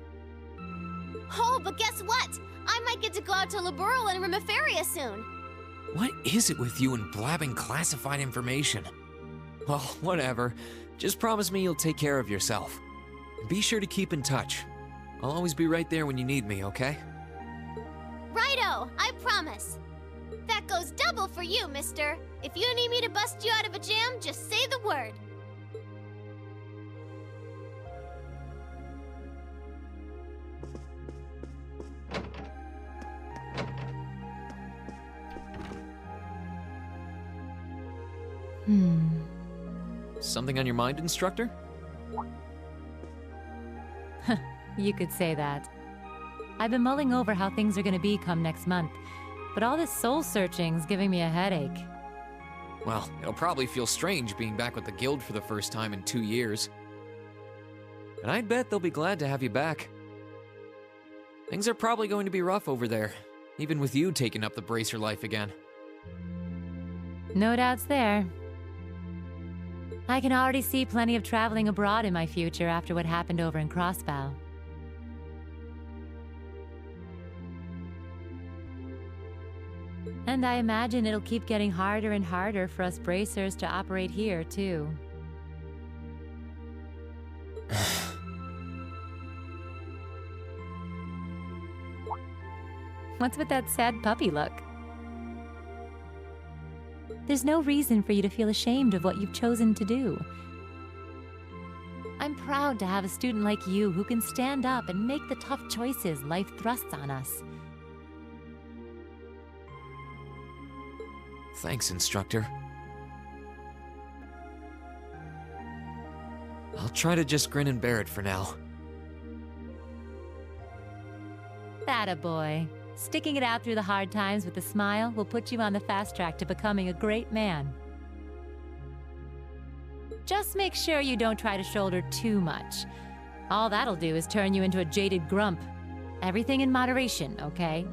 Oh, but guess what? I might get to go out to Liberl and Rimiferia soon.
What is it with you and blabbing classified information? Well, whatever. Just promise me you'll take care of yourself. Be sure to keep in touch. I'll always be right there when you need me, okay?
Righto, I promise. That goes double for you, mister. If you need me to bust you out of a jam, just say the word.
Something on your mind, instructor?
You could say that. I've been mulling over how things are gonna be come next month, but all this soul-searching's giving me a headache.
Well, it'll probably feel strange being back with the guild for the first time in 2 years. And I'd bet they'll be glad to have you back. Things are probably going to be rough over there, even with you taking up the bracer life again.
No doubts there. I can already see plenty of traveling abroad in my future after what happened over in Crossbow. And I imagine it'll keep getting harder and harder for us bracers to operate here, too. What's with that sad puppy look? There's no reason for you to feel ashamed of what you've chosen to do. I'm proud to have a student like you who can stand up and make the tough choices life thrusts on us.
Thanks, instructor. I'll try to just grin and bear it for now.
Atta boy. Sticking it out through the hard times with a smile will put you on the fast track to becoming a great man. Just make sure you don't try to shoulder too much. All that'll do is turn you into a jaded grump. Everything in moderation, okay?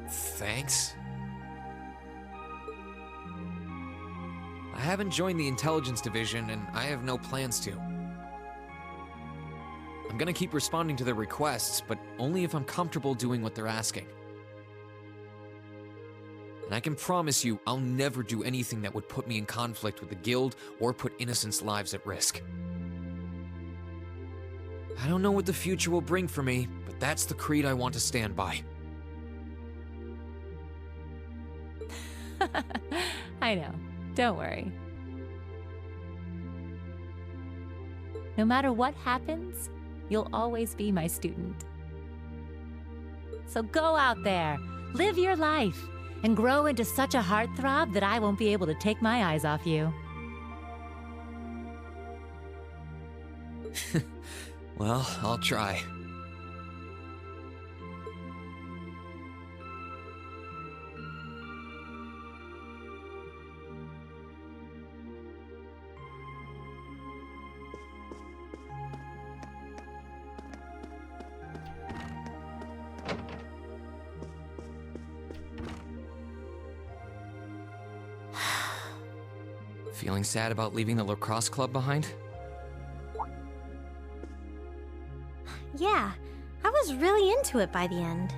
Thanks. I haven't joined the intelligence division, and I have no plans to. I'm gonna keep responding to their requests, but only if I'm comfortable doing what they're asking. And I can promise you, I'll never do anything that would put me in conflict with the guild or put innocents' lives at risk. I don't know what the future will bring for me, but that's the creed I want to stand by.
I know. Don't worry. No matter what happens, you'll always be my student. So go out there, live your life, and grow into such a heartthrob that I won't be able to take my eyes off you.
Well, I'll try. Feeling sad about leaving the lacrosse club behind?
Yeah, I was really into it by the end.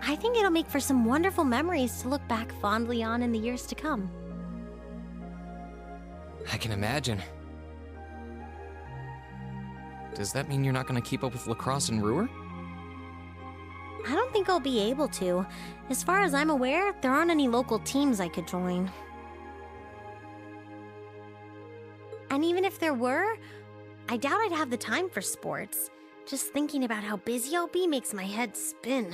I think it'll make for some wonderful memories to look back fondly on in the years to come.
I can imagine. Does that mean you're not going to keep up with lacrosse in Ruhr?
I don't think I'll be able to. As far as I'm aware, there aren't any local teams I could join. And even if there were, I doubt I'd have the time for sports. Just thinking about how busy I'll be makes my head spin.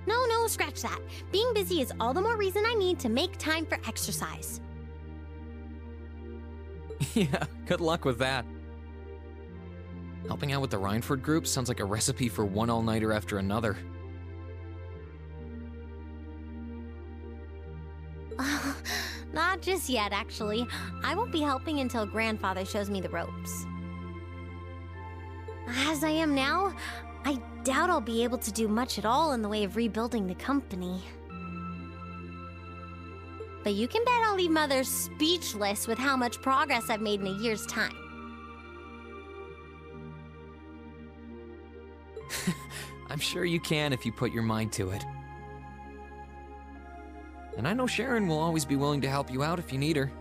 No, scratch that. Being busy is all the more reason I need to make time for exercise.
Yeah, good luck with that. Helping out with the Rhineford group sounds like a recipe for one all-nighter after another.
Not just yet, actually. I won't be helping until Grandfather shows me the ropes. As I am now, I doubt I'll be able to do much at all in the way of rebuilding the company. But you can bet I'll leave Mother speechless with how much progress I've made in a year's time.
I'm sure you can if you put your mind to it. And I know Sharon will always be willing to help you out if you need her.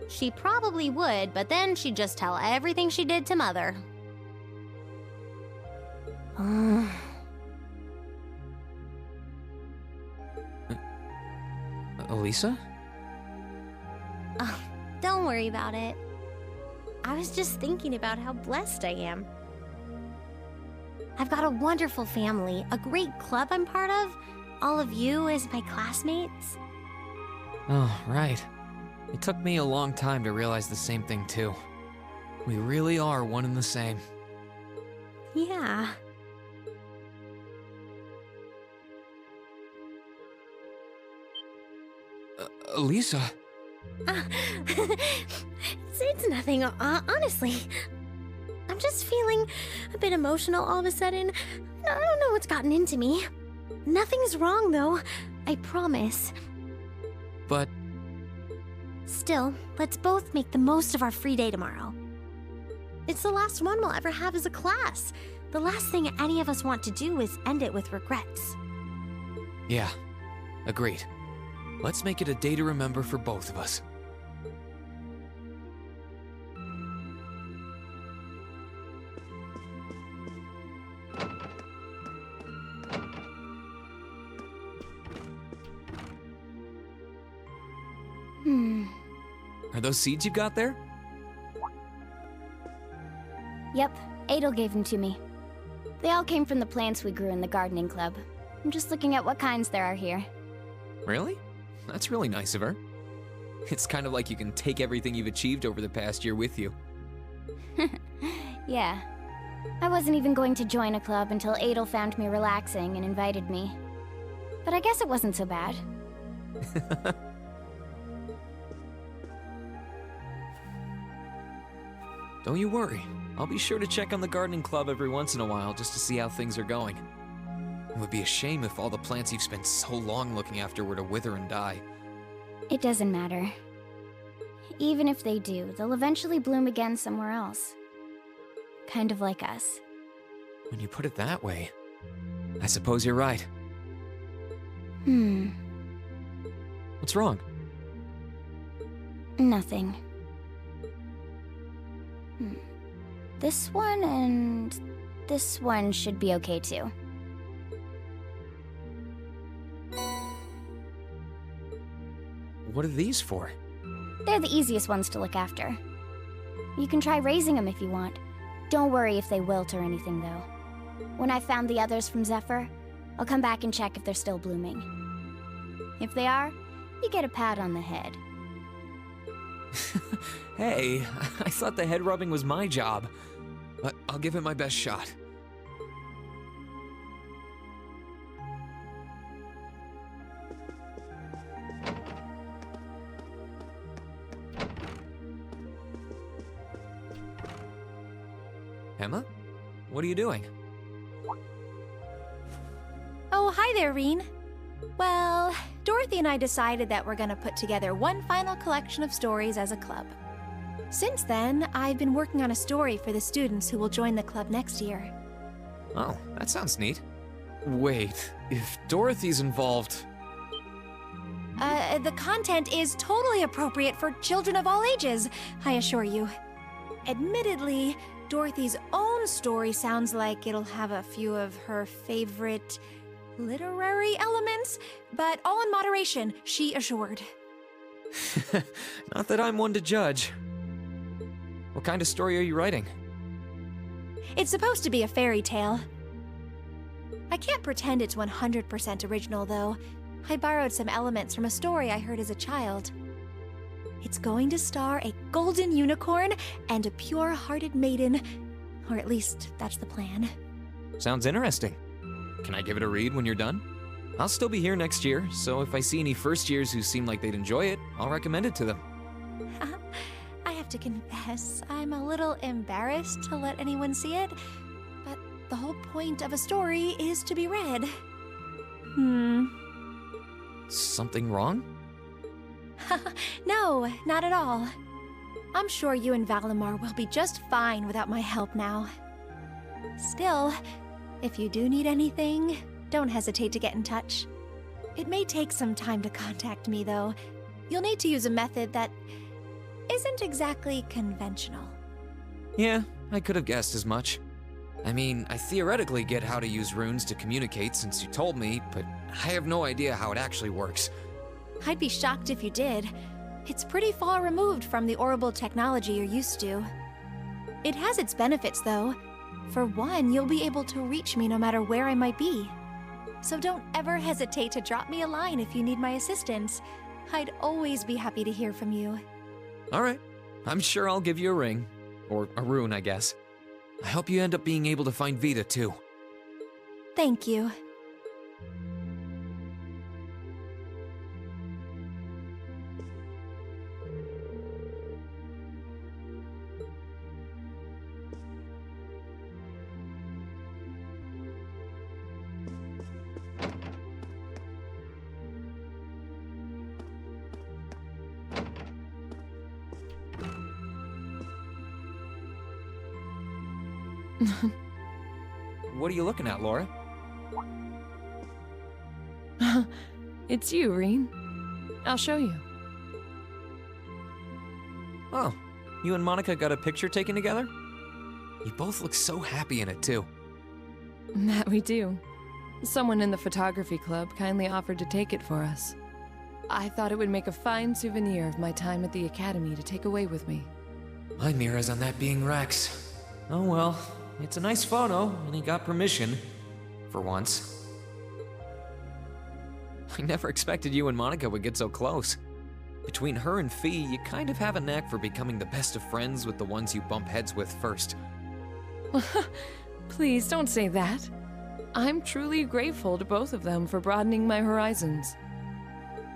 She probably would, but then she'd just tell everything she did to Mother.
Elisa?
Oh, don't worry about it. I was just thinking about how blessed I am. I've got a wonderful family, a great club I'm part of, all of you as my classmates.
Oh, right. It took me a long time to realize the same thing, too. We really are one and the same.
Yeah.
Elisa?
It's nothing, honestly. I'm just feeling a bit emotional all of a sudden. I don't know what's gotten into me. Nothing's wrong, though. I promise.
But...
Still, let's both make the most of our free day tomorrow. It's the last one we'll ever have as a class. The last thing any of us want to do is end it with regrets.
Yeah, agreed. Let's make it a day to remember for both of us. Are those seeds you got there?
Yep, Adel gave them to me. They all came from the plants we grew in the gardening club. I'm just looking at what kinds there are here.
Really? That's really nice of her. It's kind of like you can take everything you've achieved over the past year with you.
Yeah. I wasn't even going to join a club until Adel found me relaxing and invited me. But I guess it wasn't so bad.
Don't you worry. I'll be sure to check on the gardening club every once in a while just to see how things are going. It would be a shame if all the plants you've spent so long looking after were to wither and die.
It doesn't matter. Even if they do, they'll eventually bloom again somewhere else. Kind of like us.
When you put it that way, I suppose you're right. What's wrong?
Nothing. This one and this one should be okay too.
What are these for?
They're the easiest ones to look after. You can try raising them if you want. Don't worry if they wilt or anything, though. When I've found the others from Zephyr, I'll come back and check if they're still blooming. If they are, you get a pat on the head.
Hey, I thought the head rubbing was my job. But I'll give it my best shot. Emma? What are you doing?
Oh, hi there, Reen. Well, Dorothy and I decided that we're gonna put together one final collection of stories as a club. Since then, I've been working on a story for the students who will join the club next year.
Oh, that sounds neat. Wait, if Dorothy's involved...
The content is totally appropriate for children of all ages, I assure you. Admittedly, Dorothy's own story sounds like it'll have a few of her favorite literary elements, but all in moderation, she assured.
Not that I'm one to judge. What kind of story are you writing?
It's supposed to be a fairy tale. I can't pretend it's 100% original, though. I borrowed some elements from a story I heard as a child. It's going to star a golden unicorn and a pure-hearted maiden. Or at least, that's the plan.
Sounds interesting. Can I give it a read when you're done? I'll still be here next year, so if I see any first years who seem like they'd enjoy it, I'll recommend it to them.
I have to confess, I'm a little embarrassed to let anyone see it, but the whole point of a story is to be read.
Something wrong?
No, not at all. I'm sure you and Valimar will be just fine without my help now. Still, if you do need anything, don't hesitate to get in touch. It may take some time to contact me, though. You'll need to use a method that isn't exactly conventional.
Yeah, I could have guessed as much. I mean, I theoretically get how to use runes to communicate since you told me, but I have no idea how it actually works.
I'd be shocked if you did. It's pretty far removed from the orbital technology you're used to. It has its benefits, though. For one, you'll be able to reach me no matter where I might be. So don't ever hesitate to drop me a line if you need my assistance. I'd always be happy to hear from you.
Alright, I'm sure I'll give you a ring. Or a rune, I guess. I hope you end up being able to find Vita, too.
Thank you.
What are you looking at, Laura?
It's you, Reen. I'll show you.
Oh, you and Monica got a picture taken together? You both look so happy in it, too.
That we do. Someone in the photography club kindly offered to take it for us. I thought it would make a fine souvenir of my time at the academy to take away with me.
My mirror's on that being Rex. Oh well, it's a nice photo, and he got permission. For once. I never expected you and Monica would get so close. Between her and Fee, you kind of have a knack for becoming the best of friends with the ones you bump heads with first.
Please don't say that. I'm truly grateful to both of them for broadening my horizons.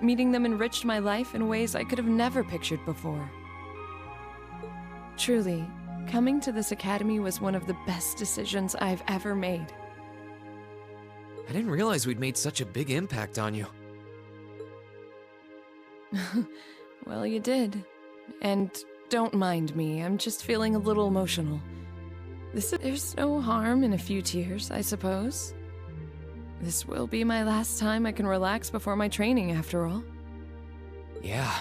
Meeting them enriched my life in ways I could have never pictured before. Truly, Coming to this academy was one of the best decisions I've ever made.
I didn't realize we'd made such a big impact on you.
Well, you did. And don't mind me, I'm just feeling a little emotional. There's no harm in a few tears, I suppose. This will be my last time I can relax before my training, after all.
Yeah,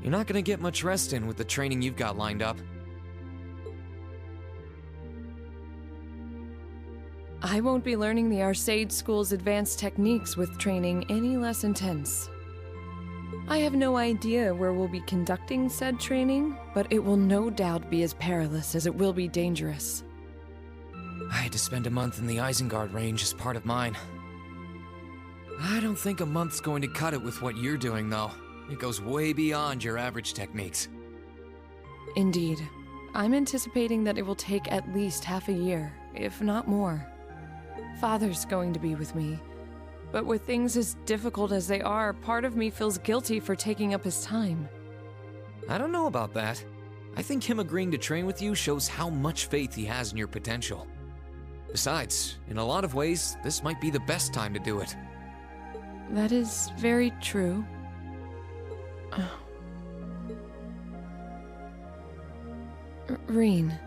you're not gonna get much rest in with the training you've got lined up.
I won't be learning the Arcade School's advanced techniques with training any less intense. I have no idea where we'll be conducting said training, but it will no doubt be as perilous as it will be dangerous.
I had to spend a month in the Isengard range as part of mine. I don't think a month's going to cut it with what you're doing, though. It goes way beyond your average techniques.
Indeed. I'm anticipating that it will take at least half a year, if not more. Father's going to be with me, but with things as difficult as they are, part of me feels guilty for taking up his time.
I don't know about that. I think him agreeing to train with you shows how much faith he has in your potential. Besides, in a lot of ways, this might be the best time to do it.
That is very true. Rean,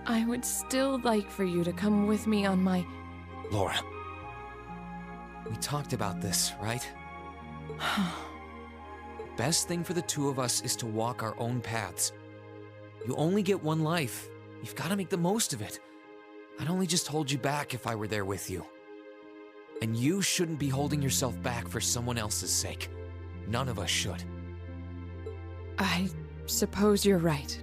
I would still like for you to come with me on my...
Laura, we talked about this, right? Best thing for the two of us is to walk our own paths. You only get one life. You've got to make the most of it. I'd only just hold you back if I were there with you. And you shouldn't be holding yourself back for someone else's sake. None of us should.
I suppose you're right.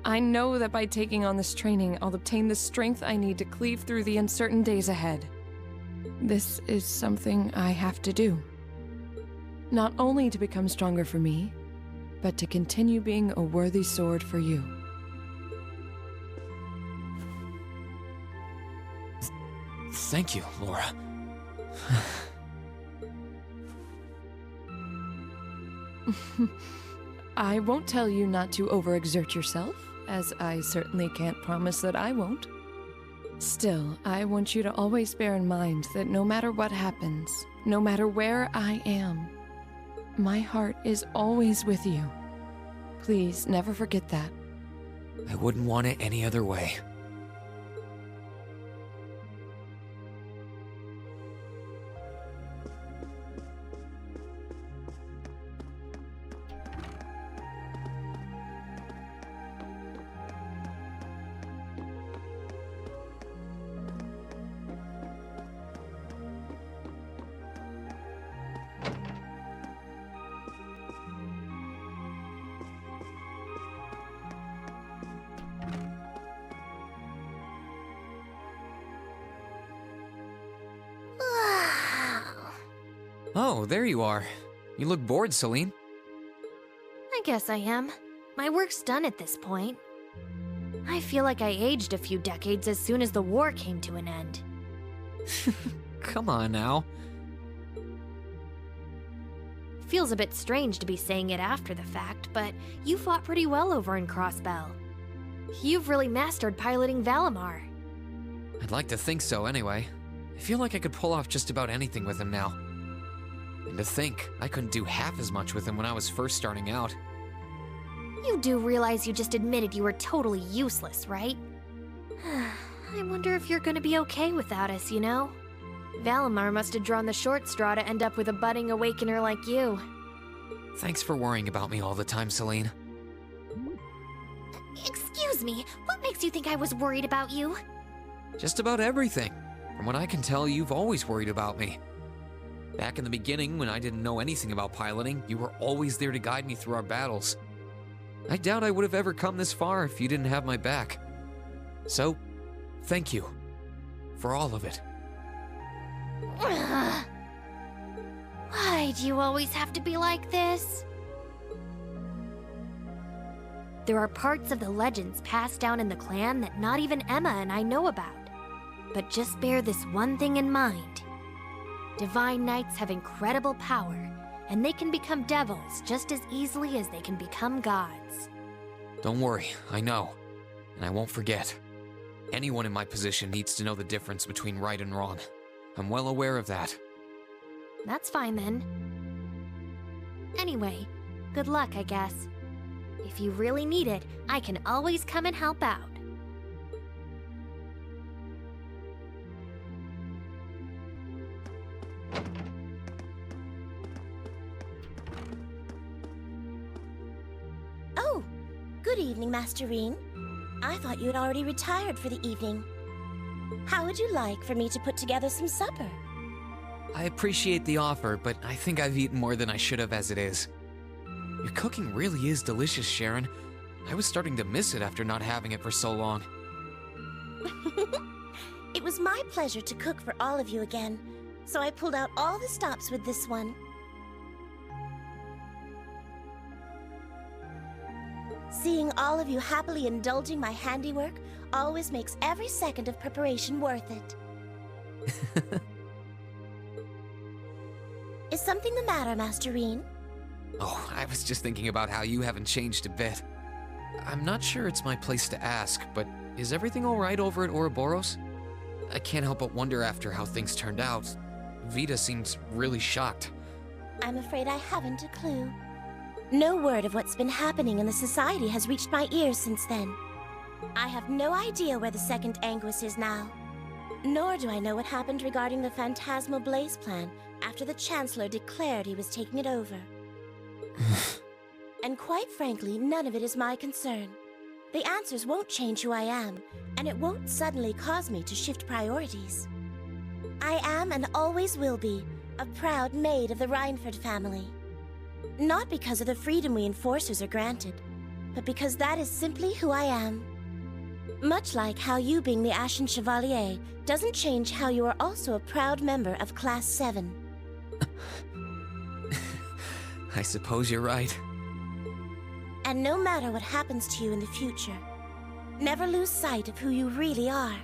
I know that by taking on this training, I'll obtain the strength I need to cleave through the uncertain days ahead. This is something I have to do. Not only to become stronger for me, but to continue being a worthy sword for you.
Thank you, Laura.
I won't tell you not to overexert yourself, as I certainly can't promise that I won't. Still, I want you to always bear in mind that no matter what happens, no matter where I am, my heart is always with you. Please never forget that.
I wouldn't want it any other way. Oh, there you are. You look bored, Celine.
I guess I am. My work's done at this point. I feel like I aged a few decades as soon as the war came to an end.
Come on now.
Feels a bit strange to be saying it after the fact, but you fought pretty well over in Crossbell. You've really mastered piloting Valimar.
I'd like to think so anyway. I feel like I could pull off just about anything with him now. And to think, I couldn't do half as much with him when I was first starting out.
You do realize you just admitted you were totally useless, right? I wonder if you're gonna be okay without us, you know? Valimar must have drawn the short straw to end up with a budding awakener like you.
Thanks for worrying about me all the time, Celine.
Excuse me, what makes you think I was worried about you?
Just about everything. From what I can tell, you've always worried about me. Back in the beginning, when I didn't know anything about piloting, you were always there to guide me through our battles. I doubt I would have ever come this far if you didn't have my back. So, thank you. For all of it.
Why do you always have to be like this? There are parts of the legends passed down in the clan that not even Emma and I know about. But just bear this one thing in mind. Divine Knights have incredible power, and they can become devils just as easily as they can become gods.
Don't worry, I know. And I won't forget. Anyone in my position needs to know the difference between right and wrong. I'm well aware of that.
That's fine then. Anyway, good luck, I guess. If you really need it, I can always come and help out.
Oh, good evening, Master Rean. I thought you had already retired for the evening. How would you like for me to put together some supper?
I appreciate the offer, but I think I've eaten more than I should have as it is. Your cooking really is delicious, Sharon. I was starting to miss it after not having it for so long.
It was my pleasure to cook for all of you again, so I pulled out all the stops with this one. Seeing all of you happily indulging my handiwork always makes every second of preparation worth it. Is something the matter, Master Rean?
Oh, I was just thinking about how you haven't changed a bit. I'm not sure it's my place to ask, but is everything all right over at Ouroboros? I can't help but wonder after how things turned out. Vita seems really shocked.
I'm afraid I haven't a clue. No word of what's been happening in the Society has reached my ears since then. I have no idea where the second Anguis is now. Nor do I know what happened regarding the Phantasmal Blaze plan after the Chancellor declared he was taking it over. And quite frankly, none of it is my concern. The answers won't change who I am, and it won't suddenly cause me to shift priorities. I am and always will be a proud maid of the Reinford family. Not because of the freedom we enforcers are granted, but because that is simply who I am. Much like how you being the Ashen Chevalier doesn't change how you are also a proud member of Class 7.
I suppose you're right.
And no matter what happens to you in the future, never lose sight of who you really are.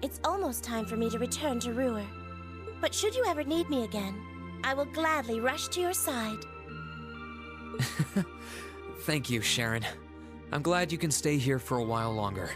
It's almost time for me to return to Ruhr. But should you ever need me again, I will gladly rush to your side.
Thank you, Sharon. I'm glad you can stay here for a while longer.